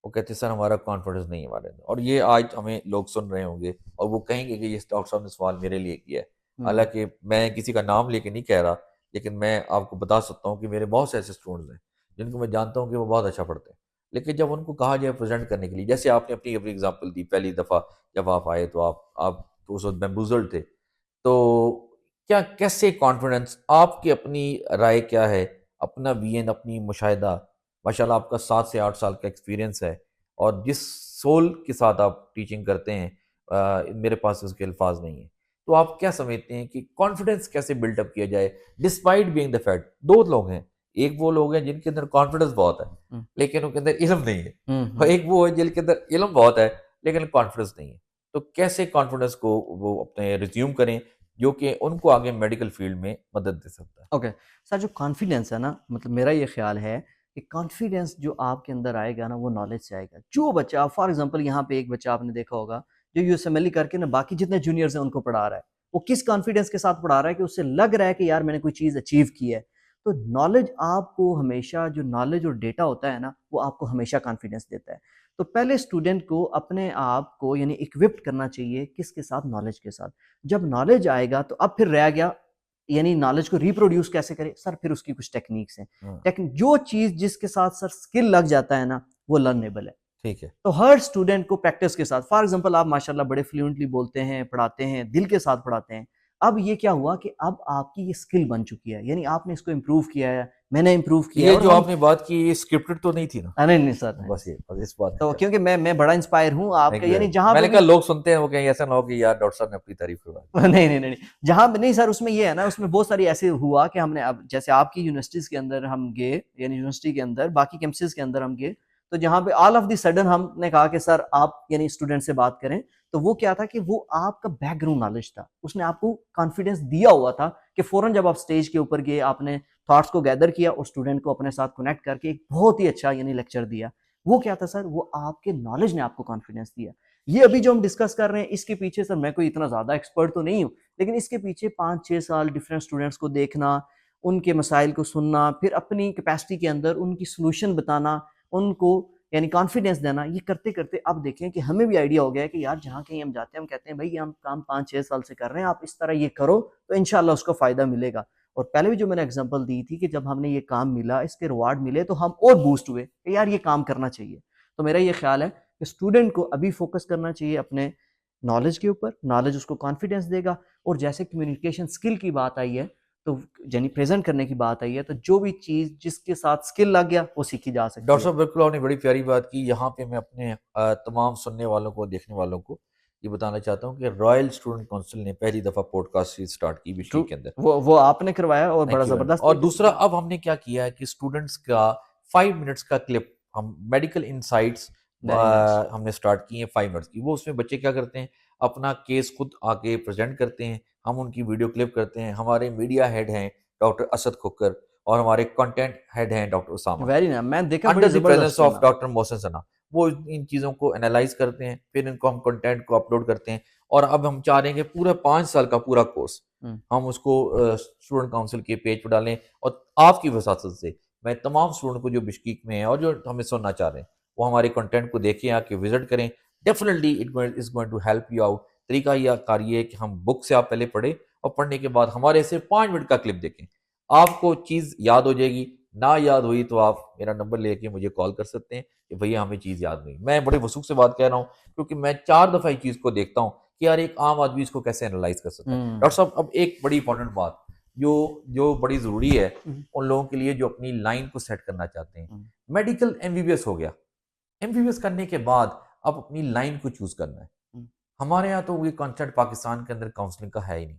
وہ کہتے ہیں سر ہمارا کانفیڈنس نہیں ہے ہمارے اندر. اور یہ آج ہمیں لوگ سن رہے ہوں گے اور وہ کہیں گے کہ یہ ڈاکٹر صاحب نے سوال میرے لیے کیا ہے. حالانکہ میں کسی کا نام لے کے نہیں کہہ رہا, لیکن میں آپ کو بتا سکتا ہوں کہ میرے بہت سے ایسے اسٹوڈنٹس ہیں جن کو میں جانتا ہوں کہ وہ بہت اچھا پڑھتے ہیں, لیکن جب ان کو کہا جائے پریزنٹ کرنے کے لیے, جیسے آپ نے اپنی ایگزامپل دی, پہلی دفعہ جب آپ آئے تو آپ تو اس وقت بیمبوزل تھے, تو کیسے کانفیڈنس, آپ کی اپنی رائے کیا ہے, اپنا وین, اپنی مشاہدہ, ماشاءاللہ آپ کا 7 سے 8 سال کا ایکسپیرینس ہے, اور جس سول کے ساتھ آپ ٹیچنگ کرتے ہیں میرے پاس اس کے الفاظ نہیں ہیں, تو آپ کیا سمجھتے ہیں کہ کانفیڈنس کیسے بلڈ اپ کیا جائے ڈسپائٹ بینگ دا فیکٹ؟ 2 لوگ ہیں, ایک وہ لوگ ہیں جن کے اندر کانفیڈنس بہت ہے لیکن ان کے اندر علم نہیں ہے, اور ایک وہ ہے جن کے اندر علم بہت ہے لیکن کانفیڈنس نہیں ہے. تو کیسے کانفیڈنس کو وہ اپنے ریزیوم کریں جو کہ ان کو آگے میڈیکل فیلڈ میں مدد دے سکتا ہے؟ اوکے سر, جو کانفیڈنس ہے نا, مطلب میرا یہ خیال ہے کہ کانفیڈنس جو آپ کے اندر آئے گا نا, وہ نالج سے آئے گا. جو بچہ فار ایگزامپل یہاں پہ ایک بچہ آپ نے دیکھا ہوگا جو یو ایس ایم ایل کر کے نا باقی جتنے جونیئرز ہیں ان کو پڑھا رہا ہے, وہ کس کانفیڈنس کے ساتھ پڑھا رہا ہے کہ اس سے لگ رہا ہے کہ یار میں نے کوئی چیز اچیو کی ہے. تو نالج آپ کو ہمیشہ, جو نالج اور ڈیٹا ہوتا ہے نا, وہ آپ کو ہمیشہ کانفیڈنس دیتا ہے. تو پہلے اسٹوڈنٹ کو اپنے آپ کو یعنی اکوپڈ کرنا چاہیے کس کے ساتھ, نالج کے ساتھ. جب نالج آئے گا تو اب پھر رہ گیا یعنی نالج کو ریپروڈیوس کیسے کرے. سر پھر اس کی کچھ ٹیکنیکس ہیں, جو چیز جس کے ساتھ سر اسکل لگ جاتا ہے نا, وہ لرنیبل ہے. ٹھیک ہے, تو ہر اسٹوڈنٹ کو پریکٹس کے ساتھ, فار ایگزامپل آپ ماشاءاللہ بڑے فلوئنٹلی بولتے ہیں, پڑھاتے ہیں, دل کے ساتھ پڑھاتے ہیں. اب یہ کیا ہوا کہ اب آپ کی یہ اسکل بن چکی ہے, یعنی آپ نے اس کو امپروو کیا ہے, میں نے امپروو کیا ہے. یہ جو آپ نے بات کی یہ اسکرپٹڈ تو نہیں تھی نا؟ نہیں سر, بس یہ اس بات تو کیونکہ میں بڑا انسپائر ہوں آپ کا, یعنی جہاں میں نے کہا لوگ سنتے ہیں وہ کہیں ایسا نہ ہو کہ یار ڈاکٹر صاحب نے اپنی تعریف کروا. نہیں جہاں نہیں سر, اس میں یہ ہے نا, اس میں بہت ساری ایسے ہوا کہ ہم نے اب جیسے آپ کی یونیورسٹیز کے اندر ہم گئے, یعنی یونیورسٹی کے اندر باقی کیمپسز کے اندر ہم گئے, تو جہاں پہ آل آف دی سڈن ہم نے کہا کہ سر آپ یعنی اسٹوڈنٹ سے بات کریں, تو وہ کیا تھا کہ وہ آپ کا بیک گراؤنڈ نالج تھا, اس نے آپ کو کانفیڈینس دیا ہوا تھا کہ فوراً جب آپ اسٹیج کے اوپر گئے, آپ نے تھاٹس کو گیدر کیا اور اسٹوڈنٹ کو اپنے ساتھ کنیکٹ کر کے ایک بہت ہی اچھا یعنی لیکچر دیا. وہ کیا تھا سر, وہ آپ کے نالج نے آپ کو کانفیڈینس دیا. یہ ابھی جو ہم ڈسکس کر رہے ہیں اس کے پیچھے سر میں کوئی اتنا زیادہ ایکسپرٹ تو نہیں ہوں, لیکن اس کے پیچھے 5-6 سال ڈفرینٹ اسٹوڈنٹس کو دیکھنا, ان کے مسائل کو سننا, پھر اپنی کیپیسٹی کے اندر ان کی سلوشن بتانا, ان کو یعنی کانفیڈینس دینا, یہ کرتے کرتے اب دیکھیں کہ ہمیں بھی آئیڈیا ہو گیا ہے کہ یار جہاں کہیں ہم جاتے ہیں ہم کہتے ہیں بھائی ہم کام 5-6 سال سے کر رہے ہیں, آپ اس طرح یہ کرو تو انشاءاللہ اس کو فائدہ ملے گا. اور پہلے بھی جو میں نے اگزامپل دی تھی کہ جب ہم نے یہ کام ملا, اس کے ریوارڈ ملے, تو ہم اور بوسٹ ہوئے کہ یار یہ کام کرنا چاہیے. تو میرا یہ خیال ہے کہ اسٹوڈنٹ کو ابھی فوکس کرنا چاہیے اپنے نالج کے اوپر, نالج اس کو کانفیڈینس دے گا. اور جیسے کمیونیکیشن اسکل کی بات آئی ہے, تو یعنی پریزنٹ کرنے کی بات آئی ہے, تو جو بھی چیز جس کے ساتھ اسکل لگ گیا وہ سیکھی جا سکتی ہے. ڈاکٹر صاحب بالکل آپ نے بڑی پیاری بات کی. یہاں پہ میں اپنے تمام سننے والوں کو, دیکھنے والوں کو یہ بتانا چاہتا ہوں کہ رائل اسٹوڈنٹ کونسل نے پہلی دفعہ پوڈ کاسٹ سیریز اسٹارٹ کی بشکیک کے اندر. وہ آپ نے کروایا اور بڑا Thank you very much. زبردست. اور دوسرا اب ہم نے کیا کیا ہے کہ اسٹوڈنٹس کا 5 منٹس کا کلپ, ہم میڈیکل انسائٹس ہم نے اسٹارٹ کی ہیں 5 منٹس کی. وہ اس میں بچے کیا کرتے ہیں, اپنا کیس خود آ کے پریزنٹ کرتے ہیں, ہم ان کی ویڈیو کلپ کرتے ہیں. ہمارے میڈیا ہیڈ ہیں ڈاکٹر اسد کھکر, اور ہمارے کنٹینٹ ہیڈ ہیں ڈاکٹر اسامہ, ویری نائس, میں دیکھا انڈر بڑی دی پریزنس زبردست آف ڈاکٹر محسن ثنا. وہ ان چیزوں کو انالائز کرتے ہیں, پھر ان کو ہم کنٹینٹ کو اپلوڈ کرتے ہیں. اور اب ہم چاہ رہے ہیں کہ پورا 5 سال کا پورا کورس ہم اس کو اسٹوڈنٹ کاؤنسل کے پیج پہ ڈالیں. اور آپ کی وساطت سے میں تمام اسٹوڈنٹ کو جو بشکیک میں ہیں اور جو ہمیں سننا چاہ رہے ہیں وہ ہمارے کنٹینٹ کو دیکھیں, آ کے وزٹ کریں. Definitely it is going to help you out. طریقہ یہ کار یہ ہے کہ ہم بک سے آپ پہلے پڑھیں, اور پڑھنے کے بعد ہمارے سے 5 منٹ کا کلپ دیکھیں. آپ کو چیز یاد ہو جائے گی. نہ یاد ہوئی تو آپ میرا نمبر لے کے مجھے کال کر سکتے ہیں کہ بھیا ہمیں چیز یاد نہیں. میں بڑے وثوق سے بات کہہ رہا ہوں کیونکہ میں 4 دفعہ اس چیز کو دیکھتا ہوں کہ یار ایک عام آدمی اس کو کیسے انالائز کر سکتا ہے. ڈاکٹر صاحب اب ایک بڑی امپورٹنٹ بات جو بڑی ضروری ہے ان لوگوں کے لیے جو اپنی لائن کو سیٹ کرنا چاہتے ہیں. Medical M B B S ہو گیا, ایم بی بی ایس کرنے کے بعد اب اپنی لائن کو چوز کرنا ہے. ہمارے یہاں تو یہ کانسیپٹ پاکستان کے اندر کاؤنسلنگ کا ہے ہی نہیں.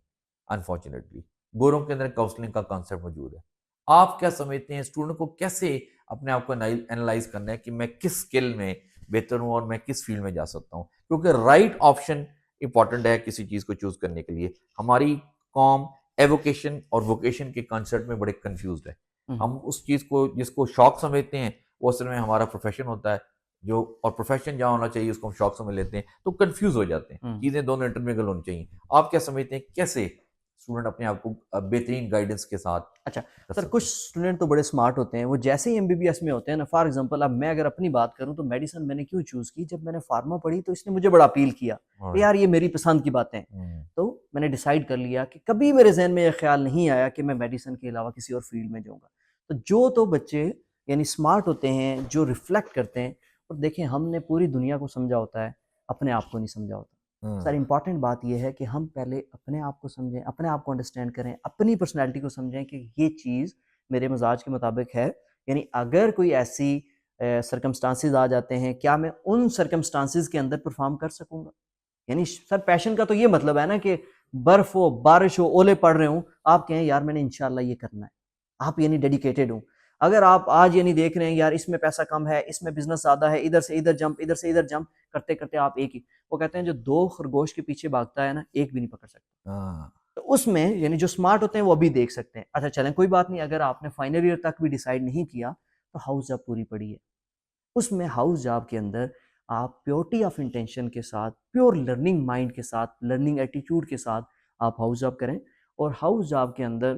انفارچونیٹلی گوروں کے اندر کاؤنسلنگ کا کانسیپٹ موجود ہے. آپ کیا سمجھتے ہیں اسٹوڈنٹ کو کیسے اپنے آپ کو انالائز کرنا ہے کہ میں کس اسکل میں بہتر ہوں اور میں کس فیلڈ میں جا سکتا ہوں, کیونکہ رائٹ آپشن امپورٹنٹ ہے کسی چیز کو چوز کرنے کے لیے. ہماری قوم ایووکیشن اور ووکیشن کے کانسیپٹ میں بڑے کنفیوزڈ ہے. ہم اس چیز کو جس کو شوق سمجھتے ہیں وہ اصل میں ہمارا پروفیشن ہوتا ہے, جو اور پروفیشن جہاں ہونا چاہیے اس کو ہم شوق سمجھ لیتے ہیں, تو کنفیوز ہو جاتے ہیں. چیزیں دونوں انٹرمنگل ہونی چاہیے. آپ کیا سمجھتے ہیں کیسے اسٹوڈنٹ اپنے آپ کو بہترین گائیڈنس کے ساتھ؟ اچھا سر, کچھ اسٹوڈنٹ تو بڑے اسمارٹ ہوتے ہیں, وہ جیسے ہی ایم بی بی ایس میں ہوتے ہیں نا, فار ایگزامپل اب میں اگر اپنی بات کروں تو میڈیسن میں نے کیوں چوز کی, جب میں نے فارما پڑھی تو اس نے مجھے بڑا اپیل کیا کہ یار یہ میری پسند کی باتیں ہیں. تو میں نے ڈیسائیڈ کر لیا کہ کبھی میرے ذہن میں یہ خیال نہیں آیا کہ میں میڈیسن کے علاوہ کسی اور فیلڈ میں جاؤں گا. تو جو تو بچے یعنی اسمارٹ ہوتے ہیں, جو ریفلیکٹ کرتے ہیں, اور دیکھیں ہم نے پوری دنیا کو سمجھا ہوتا ہے, اپنے آپ کو نہیں سمجھا ہوتا. سر امپورٹنٹ بات یہ ہے کہ ہم پہلے اپنے آپ کو سمجھیں, اپنے آپ کو انڈرسٹینڈ کریں, اپنی پرسنالٹی کو سمجھیں کہ یہ چیز میرے مزاج کے مطابق ہے. یعنی اگر کوئی ایسی سرکمسٹانسز آ جاتے ہیں, کیا میں ان سرکمسٹانسز کے اندر پرفارم کر سکوں گا. یعنی سر پیشن کا تو یہ مطلب ہے نا کہ برف ہو, بارش ہو, اولے پڑ رہے ہوں, آپ کہیں یار میں نے انشاءاللہ یہ کرنا ہے, آپ یعنی ڈیڈیکیٹڈ ہوں. اگر آپ آج یعنی دیکھ رہے ہیں یار اس میں پیسہ کم ہے, اس میں بزنس زیادہ ہے, ادھر سے ادھر جمپ, ادھر سے ادھر جمپ کرتے کرتے آپ ایک ہی, وہ کہتے ہیں جو 2 خرگوش کے پیچھے بھاگتا ہے نا, ایک بھی نہیں پکڑ سکتا. تو اس میں یعنی جو اسمارٹ ہوتے ہیں وہ بھی دیکھ سکتے ہیں. اچھا چلیں کوئی بات نہیں, اگر آپ نے فائنل ایئر تک بھی ڈیسائیڈ نہیں کیا تو ہاؤس جاب پوری پڑی ہے. اس میں ہاؤس جاب کے اندر آپ پیورٹی آف انٹینشن کے ساتھ, پیور لرننگ مائنڈ کے ساتھ, لرننگ ایٹیٹیوڈ کے ساتھ آپ ہاؤس جاب کریں. اور ہاؤس جاب کے اندر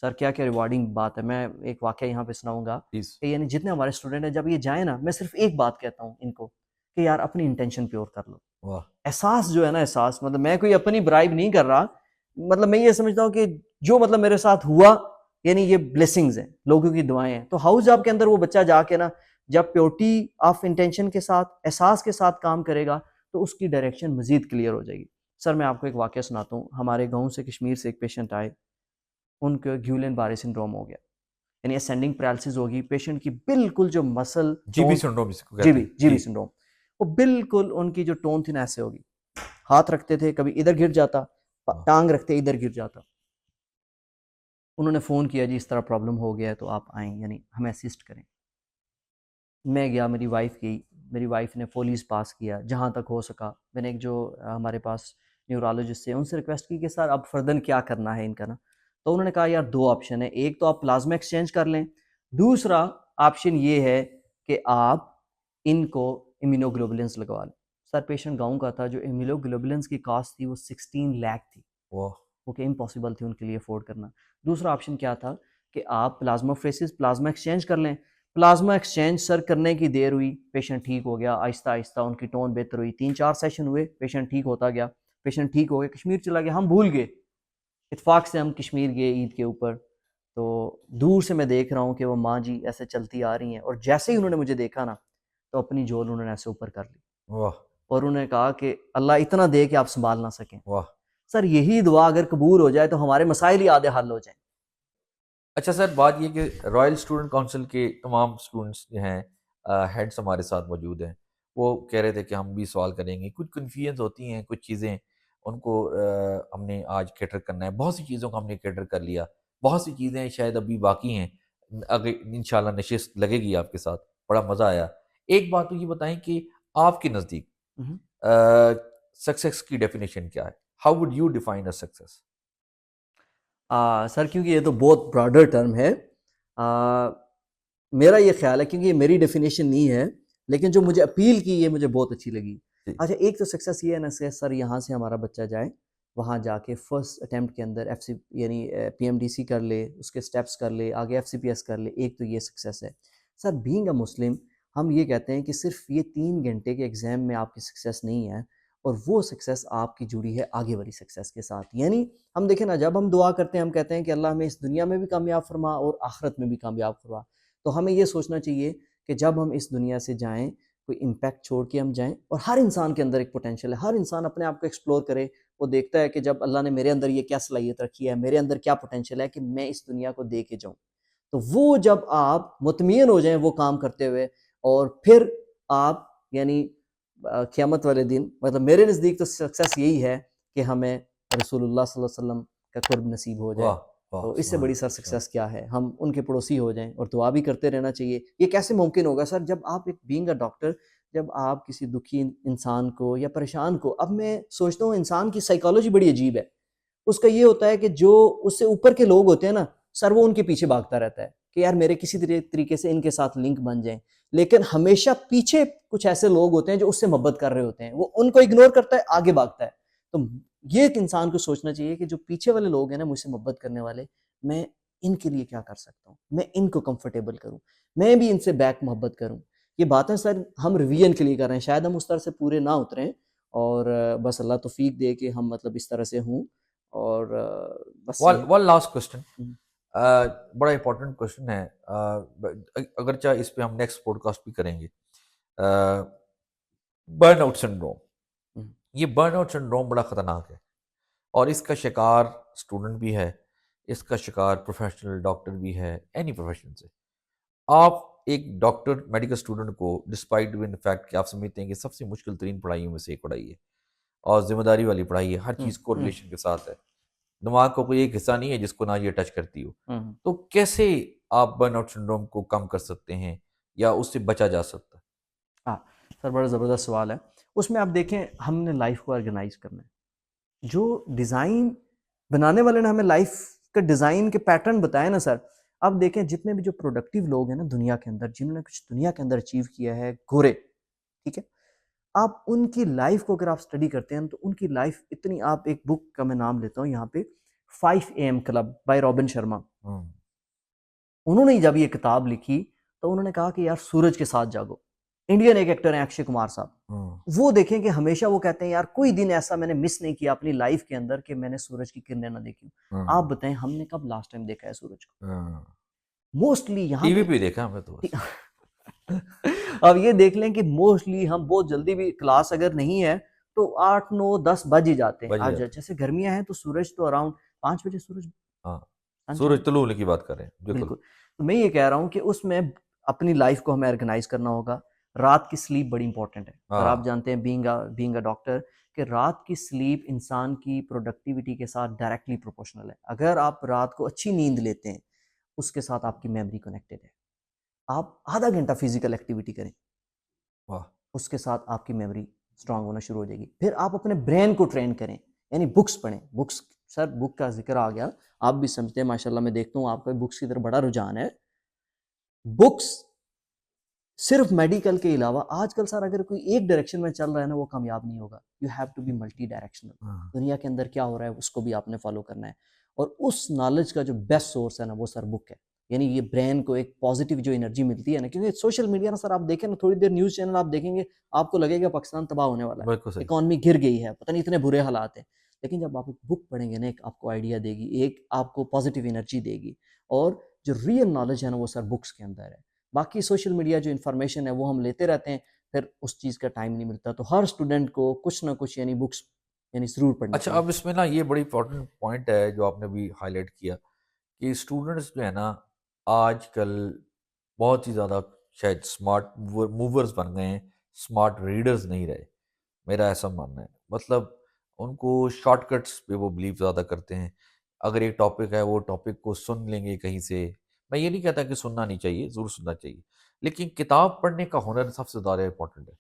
سر کیا کیا ریوارڈنگ بات ہے, میں ایک واقعہ یہاں پہ سناؤں گا کہ یعنی جتنے ہمارے اسٹوڈنٹ ہیں جب یہ جائیں نا, میں صرف ایک بات کہتا ہوں ان کو کہ یار اپنی انٹینشن پیور کر لو. احساس جو ہے نا, احساس مطلب میں کوئی اپنی برائب نہیں کر رہا, مطلب میں یہ سمجھتا ہوں کہ جو مطلب میرے ساتھ ہوا یعنی یہ بلیسنگز ہیں, لوگوں کی دعائیں ہیں. تو ہاؤس جاب کے اندر وہ بچہ جا کے نا جب پیورٹی آف انٹینشن کے ساتھ, احساس کے ساتھ کام کرے گا تو اس کی ڈائریکشن مزید کلیئر ہو جائے گی. سر میں آپ کو ایک واقعہ سناتا ہوں. ہمارے گاؤں سے کشمیر سے ایک پیشنٹ آئے, ان کو گیولین بارے سنڈروم ہو گیا, یعنی اسینڈنگ پیرالسس ہوگی. پیشنٹ کی بالکل جو مسل جی بی سنڈروم, وہ بالکل ان کی جو ٹون تھی نا ایسے ہوگی, ہاتھ رکھتے تھے کبھی ادھر گر جاتا, ٹانگ رکھتے ادھر گر جاتا. انہوں نے فون کیا جی اس طرح پرابلم ہو گیا ہے تو آپ آئیں, یعنی ہمیں اسسٹ کریں. میں گیا, میری وائف گئی, میری وائف نے فولیز پاس کیا جہاں تک ہو سکا. میں نے ایک جو ہمارے پاس نیورولوجسٹ ہیں ان سے ریکویسٹ کی کہ سر اب فردن کیا کرنا ہے ان کا نا. تو انہوں نے کہا یار دو آپشن ہے, ایک تو آپ پلازما ایکسچینج کر لیں, دوسرا آپشن یہ ہے کہ آپ ان کو امیونوگلوبولنس لگوا لیں. سر پیشنٹ گاؤں کا تھا, جو امیونوگلوبولنس کی کاسٹ تھی وہ 16 لاکھ تھی, واہ وہ کہ امپاسبل تھی ان کے لیے افورڈ کرنا. دوسرا آپشن کیا تھا کہ آپ پلازما فریسز پلازما ایکسچینج کر لیں. پلازما ایکسچینج سر کرنے کی دیر ہوئی, پیشنٹ ٹھیک ہو گیا, آہستہ آہستہ ان کی ٹون بہتر ہوئی, 3-4 سیشن ہوئے, پیشنٹ ٹھیک ہوتا گیا. پیشنٹ ٹھیک ہو گیا, کشمیر چلا گیا, ہم بھول گئے. اتفاق سے ہم کشمیر گئے عید کے اوپر, تو دور سے میں دیکھ رہا ہوں کہ وہ ماں جی ایسے چلتی آ رہی ہیں, اور جیسے ہی انہوں نے مجھے دیکھا نا تو اپنی جھول انہوں نے ایسے اوپر کر لی, واہ اور انہوں نے کہا کہ اللہ اتنا دے کہ آپ سنبھال نہ سکیں. واہ. سر یہی دعا اگر قبول ہو جائے تو ہمارے مسائل ہی آدھے حل ہو جائیں. اچھا سر, بات یہ کہ رائل اسٹوڈنٹ کونسل کے تمام اسٹوڈنٹس جو ہیں ہیڈس ہمارے ساتھ موجود ہیں, وہ کہہ رہے تھے کہ ہم بھی سوال کریں گے. کچھ کنفیوژنس ہوتی ہیں, کچھ چیزیں ان کو ہم نے آج کیٹر کرنا ہے. بہت سی چیزوں کو ہم نے کیٹر کر لیا, بہت سی چیزیں شاید ابھی باقی ہیں. اگر انشاءاللہ نشست لگے گی آپ کے ساتھ, بڑا مزہ آیا. ایک بات تو یہ بتائیں کہ آپ کے نزدیک سکسیس کی ڈیفینیشن کیا ہے؟ How would you define a success? Sir کیونکہ یہ تو بہت براڈر ٹرم ہے, میرا یہ خیال ہے, کیونکہ یہ میری ڈیفینیشن نہیں ہے, لیکن جو مجھے اپیل کی یہ مجھے بہت اچھی لگی. اچھا, ایک تو سکسیس یہ ہے نا سر, یہاں سے ہمارا بچہ جائے, وہاں جا کے فرسٹ اٹیمپٹ کے اندر ایف سی یعنی پی ایم ڈی سی کر لے, اس کے سٹیپس کر لے, آگے ایف سی پی ایس کر لے. ایک تو یہ سکسیس ہے. سر بینگ اے مسلم ہم یہ کہتے ہیں کہ صرف یہ 3 گھنٹے کے ایگزام میں آپ کی سکسیس نہیں ہے, اور وہ سکسیس آپ کی جڑی ہے آگے والی سکسیس کے ساتھ. یعنی ہم دیکھیں نا, جب ہم دعا کرتے ہیں ہم کہتے ہیں کہ اللہ ہمیں اس دنیا میں بھی کامیاب فرما اور آخرت میں بھی کامیاب فرما. تو ہمیں یہ سوچنا چاہیے کہ جب ہم اس دنیا سے جائیں کوئی امپیکٹ چھوڑ کے ہم جائیں, اور ہر انسان کے اندر ایک پوٹینشیل ہے, ہر انسان اپنے آپ کو ایکسپلور کرے. وہ دیکھتا ہے کہ جب اللہ نے میرے اندر یہ کیا صلاحیت رکھی ہے, میرے اندر کیا پوٹینشیل ہے کہ میں اس دنیا کو دے کے جاؤں. تو وہ جب آپ مطمئن ہو جائیں وہ کام کرتے ہوئے, اور پھر آپ یعنی قیامت والے دن, مطلب میرے نزدیک تو سکسیس یہی ہے کہ ہمیں رسول اللہ صلی اللہ علیہ وسلم کا قرب نصیب ہو جائے. واہ واہ, تو اس سے سبحان بڑی اللہ, سر سبحان سکسیس کیا ہے؟ ہم ان کے پڑوسی ہو جائیں, اور دعا بھی کرتے رہنا چاہیے. یہ کیسے ممکن ہوگا سر؟ جب آپ ایک بینگ اے ڈاکٹر, جب آپ کسی دکھی انسان کو یا پریشان کو, اب میں سوچتا ہوں انسان کی سائیکالوجی بڑی عجیب ہے. اس کا یہ ہوتا ہے کہ جو اس سے اوپر کے لوگ ہوتے ہیں نا سر, وہ ان کے پیچھے بھاگتا رہتا ہے کہ یار میرے کسی طریقے سے ان کے ساتھ لنک بن جائیں. لیکن ہمیشہ پیچھے کچھ ایسے لوگ ہوتے ہیں جو اس سے محبت کر رہے ہوتے ہیں, وہ ان کو اگنور کرتا ہے, آگے بھاگتا ہے. تو یہ ایک انسان کو سوچنا چاہیے کہ جو پیچھے والے لوگ ہیں نا, مجھ سے محبت کرنے والے, میں ان کے لیے کیا کر سکتا ہوں, میں ان کو کمفرٹیبل کروں, میں بھی ان سے بیک محبت کروں. یہ باتیں سر ہم ریویژن کے لیے کر رہے ہیں, شاید ہم اس طرح سے پورے نہ اتریں, اور بس اللہ توفیق دے کہ ہم مطلب اس طرح سے ہوں. اور بس یہ ون لاسٹ کوشچن, بڑا امپورٹنٹ کوشچن ہے, اگرچہ اس پہ ہم نیکسٹ پوڈ کاسٹ بھی کریں گے. برن آؤٹ سنڈروم, یہ برن آؤٹ سنڈروم بڑا خطرناک ہے, اور اس کا شکار اسٹوڈنٹ بھی ہے, اس کا شکار پروفیشنل ڈاکٹر بھی ہے, اینی پروفیشن سے. آپ ایک ڈاکٹر میڈیکل اسٹوڈنٹ کو ڈسپائٹ ون فیکٹ کہ آپ سمجھتے ہیں کہ سب سے مشکل ترین پڑھائیوں میں سے ایک پڑھائی ہے, اور ذمہ داری والی پڑھائی ہے, ہر چیز کو ریلیشن کے ساتھ ہے, دماغ کا کوئی ایک حصہ نہیں ہے جس کو نہ یہ ٹچ کرتی ہو. تو کیسے آپ برن آؤٹ سنڈروم کو کم کر سکتے ہیں, یا اس سے بچا جا سکتا ہے؟ ہاں سر, بڑا زبردست سوال ہے. اس میں آپ دیکھیں, ہم نے لائف کو آرگنائز کرنا ہے. جو ڈیزائن بنانے والے نے ہمیں لائف کا ڈیزائن کے پیٹرن بتائے نا سر, آپ دیکھیں جتنے بھی جو پروڈکٹیو لوگ ہیں نا دنیا کے اندر, جنہوں نے کچھ دنیا کے اندر اچیو کیا ہے, گورے, ٹھیک ہے, آپ ان کی لائف کو اگر آپ اسٹڈی کرتے ہیں تو ان کی لائف اتنی, آپ ایک بک کا میں نام لیتا ہوں یہاں پہ, 5 AM club by robin Sharma. انہوں نے جب یہ کتاب لکھی تو انہوں نے کہا کہ یار سورج کے ساتھ جاگو. انڈین ایک ایکٹر ہیں اکشے کمار صاحب, وہ دیکھیں کہ ہمیشہ وہ کہتے ہیں یار کوئی دن ایسا میں نے مس نہیں کیا اپنی لائف کے اندر کہ میں نے سورج کی کرنیں نہ دیکھی. آپ بتائیں ہم نے کب لاسٹ ٹائم دیکھا ہے سورج کو؟ موسٹلی یہاں ٹی وی پہ دیکھا ہمیں تو بس. اب یہ دیکھ لیں کہ موسٹلی ہم بہت جلدی بھی, کلاس اگر نہیں ہے تو 8, 9, 10 بج ہی جاتے ہیں. آج جیسے گرمیاں ہیں تو سورج تو اراؤنڈ 5 بجے سورج, ہاں, سورج طلوع ہونے کی بات کر رہے ہیں. بالکل. تو میں یہ کہہ رہا ہوں کہ اس میں اپنی لائف کو ہمیں آرگنائز کرنا ہوگا. رات کی سلیپ بڑی امپورٹنٹ ہے سر, آپ جانتے ہیں بینگ اے ڈاکٹر کہ رات کی سلیپ انسان کی پروڈکٹیوٹی کے ساتھ ڈائریکٹلی پروپورشنل ہے. اگر آپ رات کو اچھی نیند لیتے ہیں, اس کے ساتھ آپ کی میموری کنیکٹڈ ہے. آپ آدھا گھنٹہ فزیکل ایکٹیویٹی کریں, واہ, اس کے ساتھ آپ کی میموری اسٹرانگ ہونا شروع ہو جائے گی. پھر آپ اپنے برین کو ٹرین کریں, یعنی بکس پڑھیں. بکس سر, بک کا ذکر آ گیا, آپ بھی سمجھتے ہیں ماشاء اللہ, میں دیکھتا ہوں آپ کا بکس کی طرف بڑا رجحان ہے. بکس صرف میڈیکل کے علاوہ آج کل سر اگر کوئی ایک ڈائریکشن میں چل رہا ہے نا, وہ کامیاب نہیں ہوگا. You have to be multi directional. دنیا کے اندر کیا ہو رہا ہے اس کو بھی آپ نے فالو کرنا ہے, اور اس نالج کا جو بیسٹ سورس ہے نا وہ سر بک ہے. یعنی یہ برین کو ایک پازیٹیو جو انرجی ملتی ہے نا, کیونکہ سوشل میڈیا نا سر آپ دیکھیں نا, تھوڑی دیر نیوز چینل آپ دیکھیں گے آپ کو لگے گا پاکستان تباہ ہونے والا ہے, بالکل صحیح. اکانومی گر گئی ہے, پتہ نہیں اتنے برے حالات ہیں. لیکن جب آپ ایک بک پڑھیں گے نا, ایک آپ کو آئیڈیا دے گی, ایک آپ کو پازیٹیو انرجی دے گی, اور جو ریئل نالج ہے نا وہ سر بکس کے اندر ہے. باقی سوشل میڈیا جو انفارمیشن ہے وہ ہم لیتے رہتے ہیں, پھر اس چیز کا ٹائم نہیں ملتا. تو ہر اسٹوڈنٹ کو کچھ نہ کچھ یعنی بکس یعنی ضرور پڑھنی اچھا, چاہیے. اب اس میں نا یہ بڑی امپورٹنٹ پوائنٹ ہے جو آپ نے بھی ہائی لائٹ کیا کہ اسٹوڈنٹس جو ہے نا آج کل بہت ہی زیادہ شاید اسمارٹ موورز بن گئے ہیں, اسمارٹ ریڈرز نہیں رہے. میرا ایسا ماننا ہے. مطلب ان کو شارٹ کٹس پہ وہ بلیو زیادہ کرتے ہیں. اگر ایک ٹاپک ہے وہ ٹاپک کو سن لیں گے کہیں سے. میں یہ نہیں کہتا کہ سننا نہیں چاہیے, ضرور سننا چاہیے, لیکن کتاب پڑھنے کا ہنر سب سے زیادہ امپورٹنٹ ہے.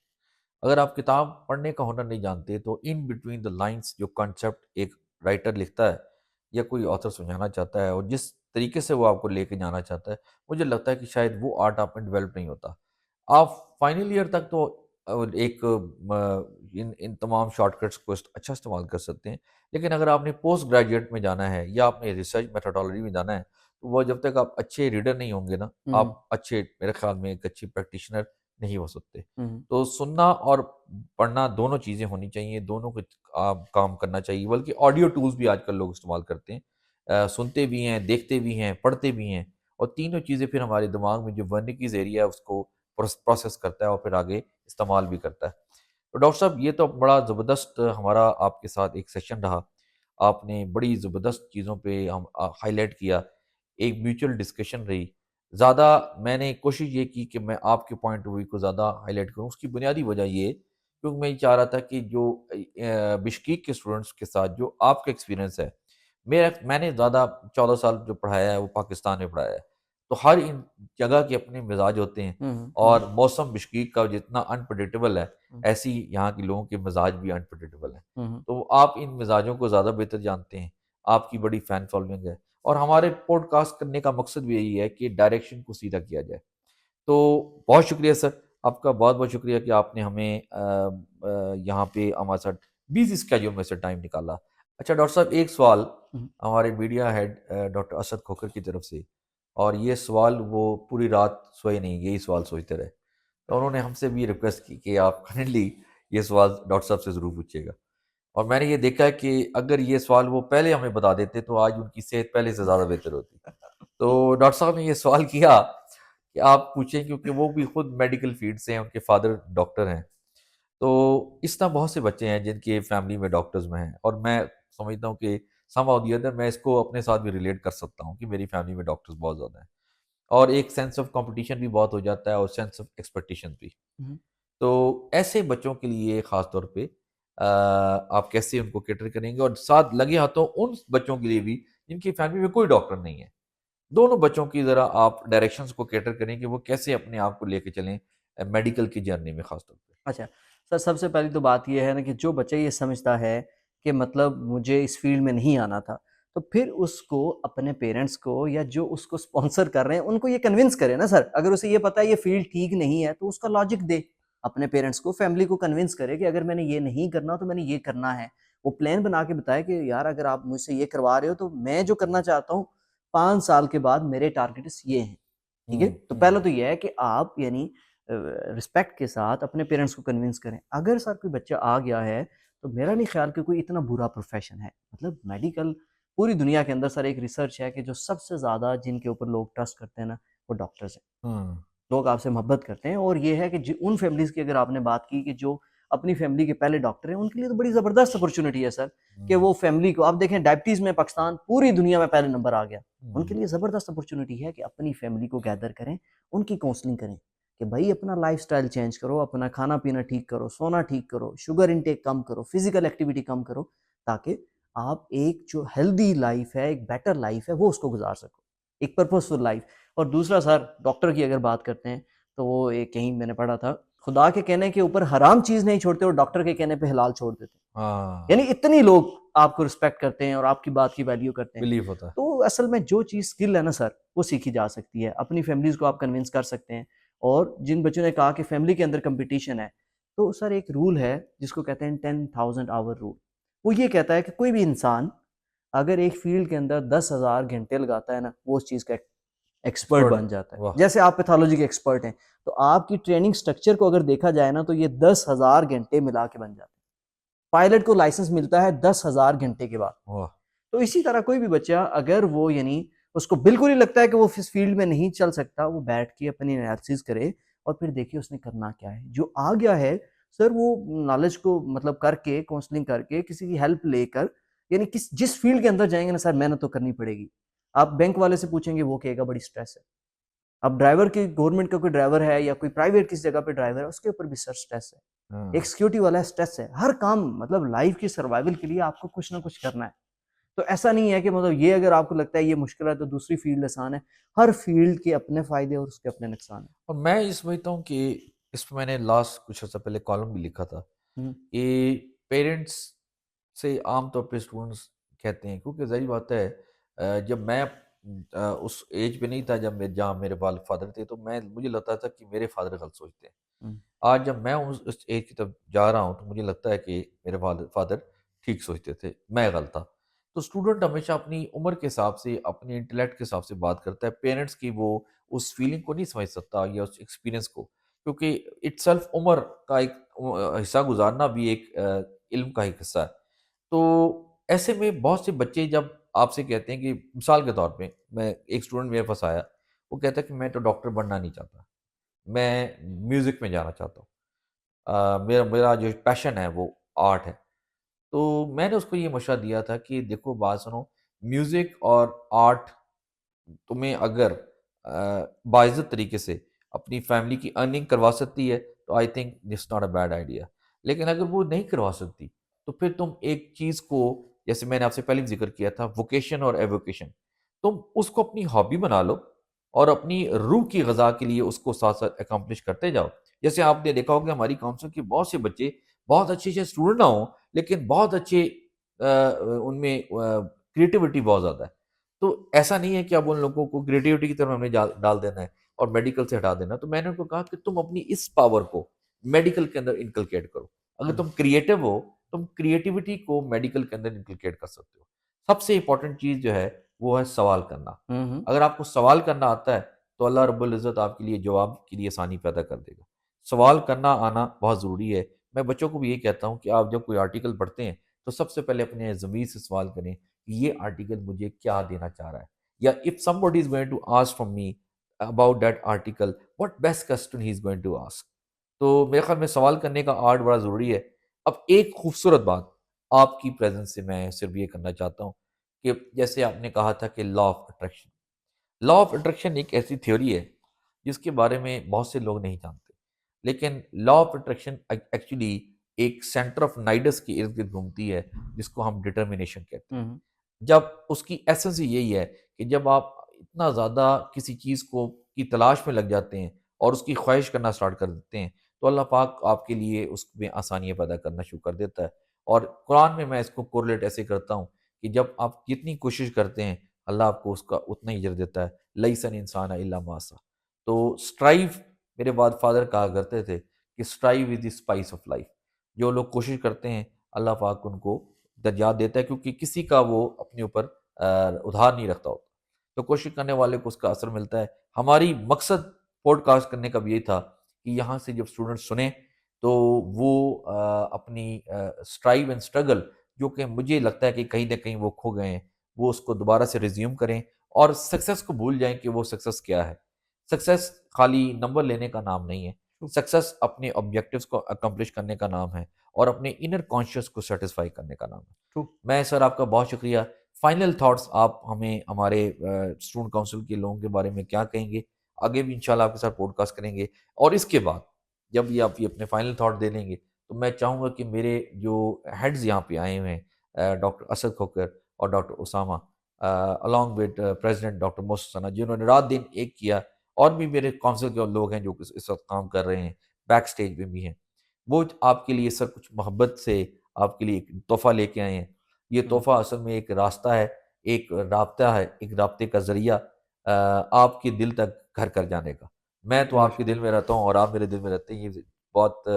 اگر آپ کتاب پڑھنے کا ہنر نہیں جانتے تو ان بٹوین دا لائنس جو کانسیپٹ ایک رائٹر لکھتا ہے یا کوئی آتھر سمجھانا چاہتا ہے, اور جس طریقے سے وہ آپ کو لے کے جانا چاہتا ہے, مجھے لگتا ہے کہ شاید وہ آرٹ آپ میں ڈیولپ نہیں ہوتا. آپ فائنل ایئر تک تو ایک ان تمام شارٹ کٹس کو اچھا استعمال کر سکتے ہیں, لیکن اگر آپ نے پوسٹ گریجویٹ میں جانا ہے یا آپ نے ریسرچ میتھڈالوجی میں جانا ہے, تو وہ جب تک آپ اچھے ریڈر نہیں ہوں گے نا, آپ اچھے, میرے خیال میں ایک اچھی پریکٹیشنر نہیں ہو سکتے. تو سننا اور پڑھنا دونوں چیزیں ہونی چاہیے, دونوں کو آپ کام کرنا چاہیے. بلکہ آڈیو ٹولز بھی آج کل لوگ استعمال کرتے ہیں, سنتے بھی ہیں, دیکھتے بھی ہیں, پڑھتے بھی ہیں, اور تینوں چیزیں پھر ہمارے دماغ میں جو ورنکیز ایریا ہے اس کو پروسیس کرتا ہے اور پھر آگے استعمال بھی کرتا ہے. تو ڈاکٹر صاحب یہ تو بڑا زبردست ہمارا آپ کے ساتھ ایک سیشن رہا. آپ نے بڑی زبردست چیزوں پہ ہم ہائی لائٹ کیا, ایک میوچل ڈسکشن رہی. زیادہ میں نے کوشش یہ کی کہ میں آپ کے پوائنٹ آف ویو کو زیادہ ہائی لائٹ کروں. اس کی بنیادی وجہ یہ کیونکہ میں یہ چاہ رہا تھا کہ جو بشکیک کے اسٹوڈنٹس کے ساتھ جو آپ کا ایکسپیرینس ہے, میں نے زیادہ 14 سال جو پڑھایا ہے وہ پاکستان میں پڑھایا ہے, تو ہر ان جگہ کے اپنے مزاج ہوتے ہیں, اور موسم بشکیک کا جتنا انپریڈکٹیبل ہے ایسی یہاں کے لوگوں کے مزاج بھی انپریڈکٹیبل ہیں. تو آپ ان مزاجوں کو زیادہ بہتر جانتے ہیں, آپ کی بڑی فین فالوئنگ ہے, اور ہمارے پوڈ کاسٹ کرنے کا مقصد بھی یہی ہے کہ ڈائریکشن کو سیدھا کیا جائے. تو بہت شکریہ سر, آپ کا بہت بہت شکریہ کہ آپ نے ہمیں یہاں پہ ہمارے ساتھ بیزی اسکیجول میں سے ٹائم نکالا. اچھا ڈاکٹر صاحب, ایک سوال ہمارے media had doctor Asad Khokhar کی طرف سے, اور یہ سوال وہ پوری رات سوئے نہیں, یہی سوال سوچتے رہے, تو انہوں نے ہم سے بھی ریکویسٹ کی کہ آپ کائنڈلی یہ سوال ڈاکٹر صاحب سے ضرور پوچھیے گا. اور میں نے یہ دیکھا ہے کہ اگر یہ سوال وہ پہلے ہمیں بتا دیتے تو آج ان کی صحت پہلے سے زیادہ بہتر ہوتی. تو ڈاکٹر صاحب نے یہ سوال کیا کہ آپ پوچھیں, کیونکہ وہ بھی خود میڈیکل فیلڈ سے ہیں, ان کے فادر ڈاکٹر ہیں. تو اس طرح بہت سے بچے ہیں جن کے فیملی میں ڈاکٹرز میں ہیں, اور میں سمجھتا ہوں کہ سم آف دی ادر میں اس کو اپنے ساتھ بھی ریلیٹ کر سکتا ہوں کہ میری فیملی میں ڈاکٹرز بہت زیادہ ہیں, اور ایک سینس آف کمپٹیشن بھی بہت ہو جاتا ہے, اور سینس آف ایکسپیکٹیشن بھی. تو ایسے بچوں کے لیے خاص طور پہ آپ کیسے ان کو کیٹر کریں گے, اور ساتھ لگے ہاتھوں ان بچوں کے لیے بھی جن کی فیملی میں کوئی ڈاکٹر نہیں ہے, دونوں بچوں کی ذرا آپ ڈائریکشنز کو کیٹر کریں کہ وہ کیسے اپنے آپ کو لے کے چلیں میڈیکل کی جرنی میں خاص طور پہ. اچھا سر, سب سے پہلی تو بات یہ ہے نا کہ جو بچہ یہ سمجھتا ہے کہ مطلب مجھے اس فیلڈ میں نہیں آنا تھا, تو پھر اس کو اپنے پیرنٹس کو یا جو اس کو اسپانسر کر رہے ہیں ان کو یہ کنونس کرے نا سر. اگر اسے یہ پتا ہے یہ فیلڈ ٹھیک نہیں ہے تو اس کا لاجک دے, اپنے پیرنٹس کو, فیملی کو کنونس کرے کہ اگر میں نے یہ نہیں کرنا تو میں نے یہ کرنا ہے. وہ پلان بنا کے بتائے کہ یار اگر آپ مجھ سے یہ کروا رہے ہو تو میں جو کرنا چاہتا ہوں 5 سال کے بعد میرے ٹارگیٹس یہ ہیں. ٹھیک ہے, تو پہلا تو یہ ہے کہ آپ یعنی رسپیکٹ کے ساتھ اپنے پیرنٹس کو کنونس کریں. اگر سر کوئی بچہ آ گیا ہے تو میرا نہیں خیال کہ کوئی اتنا برا پروفیشن ہے. مطلب میڈیکل پوری دنیا کے اندر سر ایک ریسرچ ہے کہ جو سب سے زیادہ جن کے اوپر لوگ ٹرسٹ کرتے ہیں نا وہ ڈاکٹرز ہیں. لوگ آپ سے محبت کرتے ہیں, اور یہ ہے کہ ان فیملیز کی اگر آپ نے بات کی کہ جو اپنی فیملی کے پہلے ڈاکٹر ہیں, ان کے لیے تو بڑی زبردست اپرچونٹی ہے سر کہ وہ فیملی کو, آپ دیکھیں ڈائبٹیز میں پاکستان پوری دنیا میں پہلے نمبر آ گیا. ان کے لیے زبردست اپرچونٹی ہے کہ اپنی فیملی کو گیدر کریں, ان کی کاؤنسلنگ کریں کہ بھائی اپنا لائف سٹائل چینج کرو, اپنا کھانا پینا ٹھیک کرو, سونا ٹھیک کرو, شوگر انٹیک کم کرو, فزیکل ایکٹیویٹی کم کرو, تاکہ آپ ایک جو ہیلدی لائف ہے, ایک بیٹر لائف ہے, وہ اس کو گزار سکو, ایک پرپزفل لائف. اور دوسرا سر ڈاکٹر کی اگر بات کرتے ہیں تو وہ ایک کہیں میں نے پڑھا تھا خدا کے کہنے کے اوپر حرام چیز نہیں چھوڑتے اور ڈاکٹر کے کہنے پہ حلال چھوڑ دیتے ہیں. ہاں یعنی اتنی لوگ آپ کو رسپیکٹ کرتے ہیں اور آپ کی بات کی ویلیو کرتے ہیں. بلیف ہوتا ہے. تو اصل میں جو چیز اسکل ہے نا سر وہ سیکھی جا سکتی ہے. اپنی فیملیز کو آپ کنونس کر سکتے ہیں. اور جن بچوں نے کہا کہ فیملی کے اندر کمپٹیشن ہے, تو سر ایک رول ہے جس کو کہتے ہیں 10,000 آور رول. وہ یہ کہتا ہے کہ کوئی بھی انسان اگر ایک فیلڈ کے اندر 10,000 گھنٹے لگاتا ہے نا, وہ اس چیز کا ایکسپرٹ بن جاتا ہے. واہ. جیسے آپ پیتھولوجی کے ایکسپرٹ ہیں, تو آپ کی ٹریننگ سٹرکچر کو اگر دیکھا جائے نا, تو یہ 10,000 گھنٹے ملا کے بن جاتے ہیں. پائلٹ کو لائسنس ملتا ہے 10,000 گھنٹے کے بعد. واہ. تو اسی طرح کوئی بھی بچہ اگر وہ یعنی اس کو بالکل ہی لگتا ہے کہ وہ اس فیلڈ میں نہیں چل سکتا, وہ بیٹھ کے اپنی انالیسس کرے اور پھر دیکھیے اس نے کرنا کیا ہے. جو آ گیا ہے سر, وہ نالج کو مطلب کر کے, کاؤنسلنگ کر کے, کسی کی ہیلپ لے کر, یعنی جس فیلڈ کے اندر جائیں گے نا سر, محنت تو کرنی پڑے گی. آپ بینک والے سے پوچھیں گے, وہ کہے گا بڑی سٹریس ہے. اب ڈرائیور کی, گورنمنٹ کا کوئی ڈرائیور ہے یا کوئی پرائیویٹ کسی جگہ پہ ڈرائیور ہے, اس کے اوپر بھی سر سٹریس ہے. ہاں. ایک سیکورٹی والا ہے, سٹریس ہے. ہر کام مطلب لائف کی سروائیول کے لیے آپ کو کچھ نہ کچھ کرنا ہے. تو ایسا نہیں ہے کہ مطلب یہ اگر آپ کو لگتا ہے یہ مشکل ہے تو دوسری فیلڈ آسان ہے. ہر فیلڈ کے اپنے فائدے اور اس کے اپنے نقصان ہیں. اور میں یہ سمجھتا ہوں کہ اس پہ میں نے لاسٹ کچھ عرصہ پہلے کالم بھی لکھا تھا کہ پیرنٹس سے عام طور پہ اسٹوڈنٹس کہتے ہیں, کیونکہ ظاہر بات ہے جب میں اس ایج پہ نہیں تھا جب جہاں میرے والد فادر تھے, تو مجھے لگتا تھا کہ میرے فادر غلط سوچتے ہیں. آج جب میں اس ایج کی طرف جا رہا ہوں تو مجھے لگتا ہے کہ میرے فادر ٹھیک سوچتے تھے, میں غلط تھا. تو اسٹوڈنٹ ہمیشہ اپنی عمر کے حساب سے, اپنے انٹلیکٹ کے حساب سے بات کرتا ہے. پیرنٹس کی وہ اس فیلنگ کو نہیں سمجھ سکتا یا اس ایکسپیرینس کو, کیونکہ اٹ سیلف عمر کا ایک حصہ گزارنا بھی ایک علم کا ایک حصہ ہے. تو ایسے میں بہت سے بچے جب آپ سے کہتے ہیں کہ مثال کے طور پہ میں ایک اسٹوڈنٹ میرے پاس آیا, وہ کہتا ہے کہ میں تو ڈاکٹر بننا نہیں چاہتا, میں میوزک میں جانا چاہتا ہوں, میرا جو پیشن ہے وہ آرٹ ہے. تو میں نے اس کو یہ مشورہ دیا تھا کہ دیکھو بات سنو, میوزک اور آرٹ تمہیں اگر باعزت طریقے سے اپنی فیملی کی ارننگ کروا سکتی ہے تو I think this not a bad idea. لیکن اگر وہ نہیں کروا سکتی تو پھر تم ایک چیز کو, جیسے میں نے آپ سے پہلے بھی ذکر کیا تھا, ووکیشن اور ایووکیشن, تم اس کو اپنی ہابی بنا لو اور اپنی روح کی غذا کے لیے اس کو ساتھ ساتھ اکمپلش کرتے جاؤ. جیسے آپ نے دیکھا ہوگا ہماری کاؤنسل کے بہت سے بچے بہت اچھے اسٹوڈنٹ نہ ہوں, لیکن بہت اچھے ان میں کریٹیوٹی بہت زیادہ ہے. تو ایسا نہیں ہے کہ اب ان لوگوں کو کریٹیوٹی کی طرف ہم نے ڈال دینا ہے اور میڈیکل سے ہٹا دینا. تو میں نے ان کو کہا کہ تم اپنی اس پاور کو میڈیکل کے اندر انکلکیٹ کرو. اگر تم کریٹیو ہو, تم کریٹیوٹی کو میڈیکل کے اندر انکلکیٹ کر سکتے ہو. سب سے امپورٹنٹ چیز جو ہے وہ ہے سوال کرنا. اگر آپ کو سوال کرنا آتا ہے تو اللہ رب العزت آپ کے لیے جواب کے لیے آسانی پیدا کر دے گا. سوال کرنا آنا بہت ضروری ہے. میں بچوں کو بھی یہ کہتا ہوں کہ آپ جب کوئی آرٹیکل پڑھتے ہیں تو سب سے پہلے اپنے ضمیر سے سوال کریں کہ یہ آرٹیکل مجھے کیا دینا چاہ رہا ہے, یا if somebody is going to ask from me about that article, what best question he is going to ask. تو میرے خیال میں سوال کرنے کا آرٹ بڑا ضروری ہے. اب ایک خوبصورت بات آپ کی پریزنس سے میں صرف یہ کرنا چاہتا ہوں کہ جیسے آپ نے کہا تھا کہ law of attraction, law of attraction ایک ایسی تھیوری ہے جس کے بارے میں بہت سے لوگ نہیں جانتے, لیکن لا آف اٹریکشن ایکچولی ایک سینٹر آف نائڈس کے ارد گرد گھومتی ہے جس کو ہم ڈٹرمینیشن کہتے ہیں. جب اس کی ایسنس یہی ہے کہ جب آپ اتنا زیادہ کسی چیز کی تلاش میں لگ جاتے ہیں اور اس کی خواہش کرنا سٹارٹ کر دیتے ہیں تو اللہ پاک آپ کے لیے اس میں آسانیاں پیدا کرنا شروع کر دیتا ہے. اور قرآن میں اس کو کورلیٹ ایسے کرتا ہوں کہ جب آپ جتنی کوشش کرتے ہیں اللہ آپ کو اس کا اتنا ہی اجر دیتا ہے. لیس الانسان الا ما سعی. تو اسٹرائیو, میرے والد فادر کہا کرتے تھے کہ strive is the spice of life. جو لوگ کوشش کرتے ہیں اللہ پاک ان کو درجات دیتا ہے, کیونکہ کسی کا وہ اپنے اوپر ادھار نہیں رکھتا ہوتا, تو کوشش کرنے والے کو اس کا اثر ملتا ہے. ہماری مقصد پوڈ کاسٹ کرنے کا بھی یہی تھا کہ یہاں سے جب اسٹوڈنٹ سنیں تو وہ اپنی اسٹرائیو اینڈ اسٹرگل جو کہ مجھے لگتا ہے کہ کہیں نہ کہیں وہ کھو گئے ہیں, وہ اس کو دوبارہ سے ریزیوم کریں اور سکسیس کو بھول جائیں کہ وہ سکسیس کیا ہے. سکسیس خالی نمبر لینے کا نام نہیں ہے, سکسیس اپنے آبجیکٹیوز کو اکمپلش کرنے کا نام ہے اور اپنے انر کانشیس کو سیٹسفائی کرنے کا نام ہے. میں سر آپ کا بہت شکریہ. فائنل تھاٹس آپ ہمیں ہمارے اسٹوڈنٹ کونسل کے لوگوں کے بارے میں کیا کہیں گے؟ آگے بھی انشاءاللہ آپ کے ساتھ پوڈ کاسٹ کریں گے, اور اس کے بعد جب یہ آپ یہ اپنے فائنل تھاٹ دے لیں گے تو میں چاہوں گا کہ میرے جو ہیڈز یہاں پہ آئے ہوئے ہیں ڈاکٹر اسد کھوکر اور doctor Usama along with president doctor Mohsin Sana, جنہوں نے رات دن ایک کیا, اور بھی میرے کونسل کے لوگ ہیں جو اس وقت کام کر رہے ہیں, بیک سٹیج میں بھی ہیں، وہ آپ کے لیے سر کچھ محبت سے آپ کے لیے ایک تحفہ لے کے آئے ہیں. یہ تحفہ اصل میں ایک راستہ ہے، ایک رابطہ ہے، ایک رابطے کا ذریعہ آپ کے دل تک گھر کر جانے کا. میں تو آپ کے دل میں رہتا ہوں اور آپ میرے دل میں رہتے ہیں، یہ بہت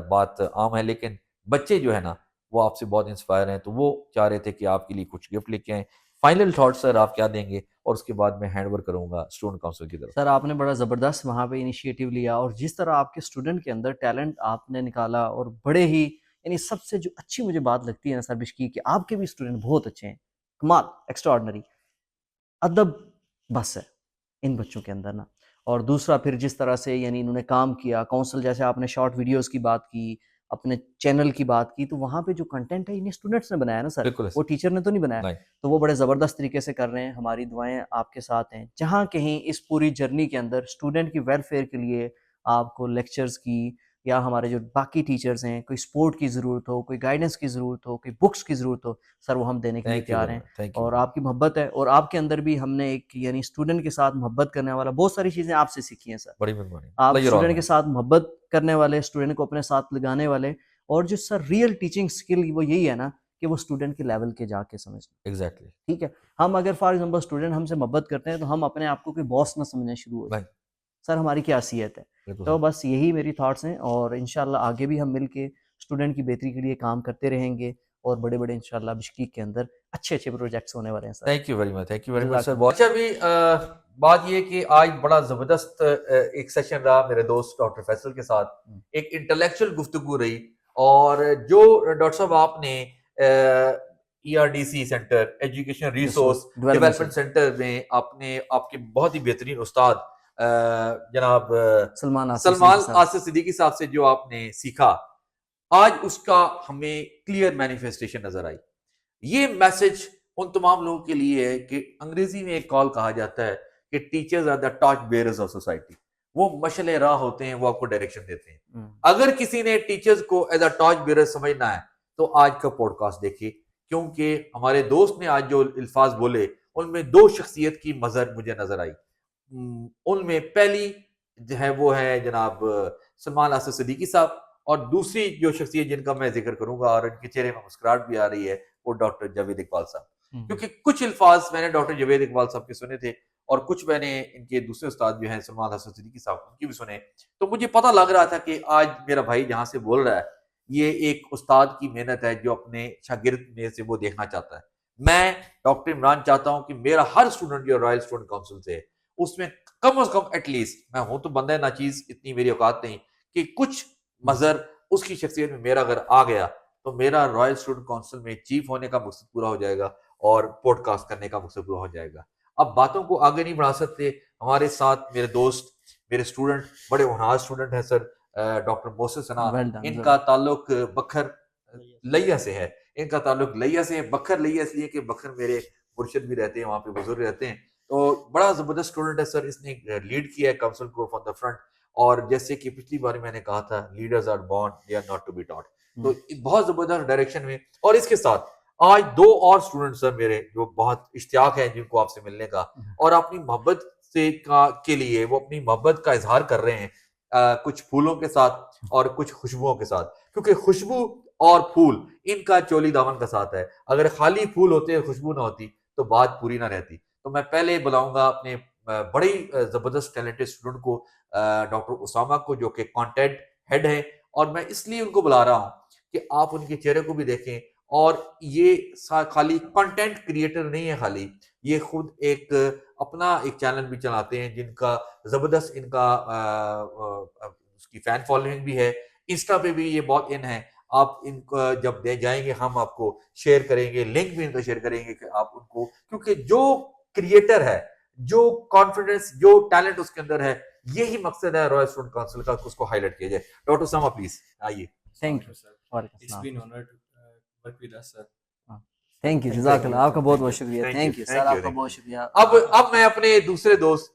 بات عام ہے، لیکن بچے جو ہے نا وہ آپ سے بہت انسپائر ہیں، تو وہ چاہ رہے تھے کہ آپ کے لیے کچھ گفٹ لے کے آئیں. فائنل تھاٹ سر آپ کیا دیں گے، اور اس کے بعد میں ہینڈ اوور کروں گا اسٹوڈنٹ کونسل کی طرف. سر آپ نے بڑا زبردست وہاں پہ انیشیٹو لیا، اور جس طرح آپ کے اسٹوڈنٹ کے اندر ٹیلنٹ آپ نے نکالا، اور بڑے ہی یعنی سب سے جو اچھی مجھے بات لگتی ہے نا سر بشکی کہ آپ کے بھی اسٹوڈنٹ بہت اچھے ہیں، کمال، ایکسٹرا آرڈنری ادب بس ہے ان بچوں کے اندر نا. اور دوسرا پھر جس طرح سے یعنی انہوں نے کام کیا کونسل، جیسے آپ نے شارٹ ویڈیوز کی بات کی، اپنے چینل کی بات کی، تو وہاں پہ جو کنٹینٹ ہے انہیں اسٹوڈنٹس نے بنایا نا سر، بالکل وہ ٹیچر نے تو نہیں بنایا. نہیں. تو وہ بڑے زبردست طریقے سے کر رہے ہیں. ہماری دعائیں آپ کے ساتھ ہیں. جہاں کہیں اس پوری جرنی کے اندر اسٹوڈنٹ کی ویلفیئر کے لیے آپ کو لیکچرز کی یا ہمارے جو باقی ٹیچرز ہیں، کوئی سپورٹ کی ضرورت ہو، کوئی گائیڈنس کی ضرورت ہو، کوئی بکس کی ضرورت ہو، سر وہ ہم دینے کے لیے تھینک یو تیار ویری ہیں. مچ، تھینک یو اور ویری مچ. آپ کی محبت ہے، اور آپ کے اندر بھی ہم نے ایک یعنی اسٹوڈنٹ کے ساتھ محبت کرنے والا بہت ساری چیزیں آپ سے سیکھی ہیں سر. بڑی مہربانی. آپ پلیئر آن اسٹوڈنٹ کے مائن. ساتھ محبت کرنے والے، اسٹوڈنٹ کو اپنے ساتھ لگانے والے، اور جو سر ریئل ٹیچنگ اسکل وہ یہی ہے نا کہ وہ اسٹوڈنٹ کے لیول کے جا کے سمجھنا. ایگزیکٹلی. ٹھیک ہے، ہم اگر فار ایگزامپل اسٹوڈنٹ ہم سے محبت کرتے ہیں تو ہم اپنے آپ کو کوئی باس نہ سمجھنا شروع ہو جائے. نہیں. سر ہماری کیا حیثیت ہے. بالکل تو سر. بس یہی میری تھاٹس ہیں، اور انشاءاللہ آگے بھی ہم مل کے اسٹوڈنٹ کی بہتری کے لیے کام کرتے رہیں گے، اور بڑے بڑے انشاءاللہ بشکیک کے اندر اچھے اچھے پروجیکٹس ہونے والے ہیں sir. Thank you very much, thank you very much sir. جزاک اچھا بھی بات یہ کہ آج بڑا زبردست ایک سیشن رہا میرے دوست ڈاکٹر فیصل کے ساتھ، ایک انٹلیکچوئل گفتگو رہی. اور جو ڈاکٹر صاحب آپ نے ERDC centre, education resource development centre میں آپ کے بہت ہی بہترین استاد جناب سلمان آصف صدیقی صاحب سے جو آپ نے سیکھا، آج اس کا ہمیں کلیئر مینیفیسٹیشن نظر آئی. یہ میسج ان تمام لوگوں کے لیے ہے کہ انگریزی میں ایک کال کہا جاتا ہے کہ teachers are the torch bearers of society. وہ مشعل راہ ہوتے ہیں، وہ آپ کو ڈائریکشن دیتے ہیں. اگر کسی نے ٹیچرز کو ایز اے ٹارچ بیئرر سمجھنا ہے تو آج کا پوڈ کاسٹ دیکھیے، کیونکہ ہمارے دوست نے آج جو الفاظ بولے ان میں دو شخصیت کی مظہر مجھے نظر آئی. ان میں پہلی جو ہے وہ ہے جناب سلمان آصف صدیقی صاحب، اور دوسری جو شخصیت جن کا میں ذکر کروں گا اور ان کے چہرے میں مسکراہٹ بھی آ رہی ہے، وہ ڈاکٹر جاوید اقبال صاحب. کیونکہ کچھ الفاظ میں نے ڈاکٹر جاوید اقبال صاحب کے سنے تھے، اور کچھ میں نے ان کے دوسرے استاد جو ہیں سلمان حسن صدیقی صاحب ان کی بھی سنے. تو مجھے پتہ لگ رہا تھا کہ آج میرا بھائی جہاں سے بول رہا ہے یہ ایک استاد کی محنت ہے جو اپنے شاگرد میں سے وہ دیکھنا چاہتا ہے. میں ڈاکٹر عمران چاہتا ہوں کہ میرا ہر اسٹوڈنٹ جو رائل اسٹوڈنٹ کونسل سے ہے اس میں کم از کم ایٹ لیسٹ، میں ہوں تو بندہ ناچیز، اتنی میری اوقات نہیں، کہ کچھ مظہر اس کی شخصیت میں میرا اگر آ گیا تو میرا رائل اسٹوڈنٹ کونسل میں چیف ہونے کا مقصد پورا ہو جائے گا اور پوڈ کاسٹ کرنے کا مقصد پورا ہو جائے گا. اب باتوں کو آگے نہیں بڑھا سکتے. ہمارے ساتھ میرے دوست، میرے اسٹوڈنٹ، بڑے ہونہار اسٹوڈنٹ ہیں سر، ڈاکٹر محسن ثنا. ان کا تعلق بکھر لیا سے ہے، ان کا تعلق لیا سے ہے. بکھر لیا اس لیے کہ بکھر میرے مرشد بھی رہتے ہیں، وہاں پہ بزرگ رہتے ہیں. تو بڑا زبردست اسٹوڈنٹ ہے سر. اس نے لیڈ کیا ہے کونسل کو فرام دا فرنٹ. اور جیسے کہ پچھلی بار میں نے کہا تھا، leaders are born, they are not to be taught. تو بہت زبردست ڈائریکشن میں. اور اس کے ساتھ آج دو اور اسٹوڈنٹ سر میرے جو بہت اشتیاق ہے جن کو آپ سے ملنے کا، اور اپنی محبت سے کے لیے وہ اپنی محبت کا اظہار کر رہے ہیں کچھ پھولوں کے ساتھ اور کچھ خوشبوؤں کے ساتھ. کیونکہ خوشبو اور پھول ان کا چولی دامن کا ساتھ ہے. اگر خالی پھول ہوتے خوشبو نہ ہوتی تو بات پوری نہ رہتی. تو میں پہلے بلاؤں گا اپنے بڑے زبردست ٹیلنٹڈ اسٹوڈنٹ کو، ڈاکٹر اسامہ کو، جو کہ کانٹینٹ ہیڈ ہے. اور میں اس لیے ان کو بلا رہا ہوں کہ آپ ان کے چہرے کو بھی دیکھیں. اور یہ خالی کنٹینٹ کریٹر نہیں ہے، خالی یہ خود ایک اپنا ایک چینل بھی چلاتے ہیں جن کا زبردست ان کا اس کی فین فالوئنگ بھی ہے. انسٹا پہ بھی یہ بہت ان ہے. آپ ان کو جب دے جائیں گے ہم آپ کو شیئر کریں گے، لنک بھی ان کا شیئر کریں گے کہ آپ ان کو، کیونکہ جو کریٹر ہے، جو کانفیڈنس، جو ٹیلنٹ اس کے اندر ہے، یہی مقصد ہے رائل اسٹوڈنٹ کونسل کا، اس کو ہائی لائٹ کیا جائے. ڈاکٹر اسامہ پلیز آئیے. Thank you. It's been an honor to work with us, sir. Thank you, جزاک اللہ. آپ کا بہت بہت شکریہ. تھینک یو سر، آپ کا بہت شکریہ. اب میں اپنے دوسرے دوست،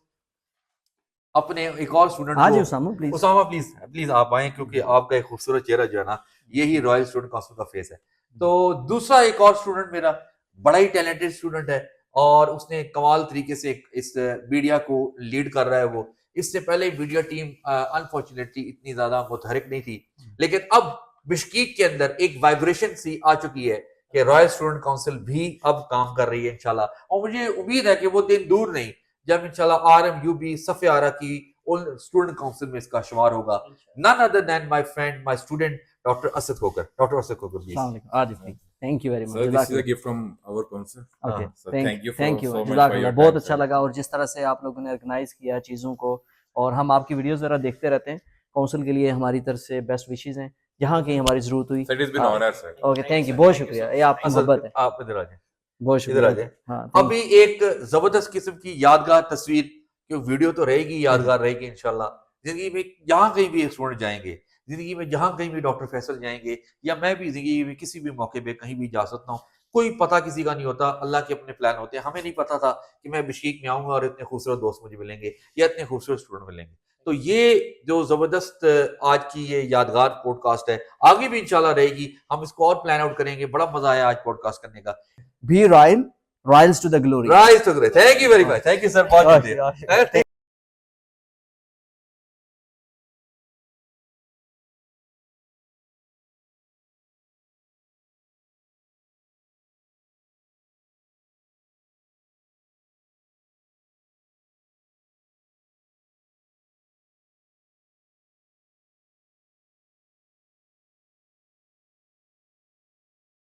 اپنے ایک اور اسٹوڈنٹ ہاں جی کو، اسامہ پلیز. اسامہ پلیز آپ آئیں، کیونکہ آپ کا ایک خوبصورت چہرہ جو ہے نا یہی رائل اسٹوڈنٹ کونسل کا فیس ہے. تو دوسرا ایک اور اسٹوڈنٹ میرا بڑا ہی ٹیلنٹڈ اسٹوڈنٹ ہے، اور اس نے کمال طریقے سے اس میڈیا کو لیڈ کر رہا ہے. وہ اس سے پہلے میڈیا ٹیم انفارچونیٹلی اتنی زیادہ متحرک نہیں تھی، لیکن اب بشکیک کے اندر ایک وائبریشن سی آ چکی ہے کہ رائل اسٹوڈنٹ کونسل بھی اب کام کر رہی ہے انشاءاللہ، اور مجھے امید ہے کہ وہ دن دور نہیں جب انشاءاللہ RMUB صف آرا کی اسٹوڈنٹ کونسل میں اس کا شمار ہوگا. none other than my friend, my student, Dr. Asad Khokar. Dr. Asad Khokar, please. السلام علیکم عادل بھائی، thank you very much. Sir, this is a gift from our council. Okay So thank you thank you so much جزاک for Allah, your بہت time, اچھا sir. لگا. اور جس طرح سے آپ لوگوں نے آرگنائز کیا چیزوں کو، اور ہم آپ کی ویڈیوز ذرا دیکھتے رہتے ہیں. کونسل کے لیے ہماری طرف سے بیسٹ وشیز ہیں، جہاں کہیں ہماری ضرورت ہوئی. Sir, it has been honor, sir. Okay thank you, بہت شکریہ، یہ آپ کی Asad, محبت ہے. آپ ادھر آ جائیں. بہت ادھر آ شکریہ. جائیں. ہاں ابھی ایک زبردست قسم کی یادگار تصویر، کہ ویڈیو تو رہے گی، یادگار رہے گی انشاءاللہ. زندگی میں جہاں کہیں بھی اسٹوڈنٹ جائیں گے، زندگی میں جہاں کہیں بھی ڈاکٹر فیصل جائیں گے، یا میں بھی زندگی میں کسی بھی موقع پہ کہیں بھی جا سکتا ہوں، کوئی پتہ کسی کا نہیں ہوتا، اللہ کے اپنے پلان ہوتے ہیں. ہمیں نہیں پتا تھا کہ میں بشکیک میں آؤں گا اور اتنے خوبصورت دوست مجھے ملیں گے یا اتنے خوبصورت اسٹوڈنٹ ملیں گے. تو یہ جو زبردست آج کی یہ یادگار پوڈ کاسٹ ہے، آگے بھی انشاءاللہ رہے گی. ہم اس کو اور پلان آؤٹ کریں گے. بڑا مزہ آیا آج پوڈ کاسٹ کرنے کا. بھی royal, royals to the glory. Rise to great. Thank you very much. Thank you sir, بہت شکریہ.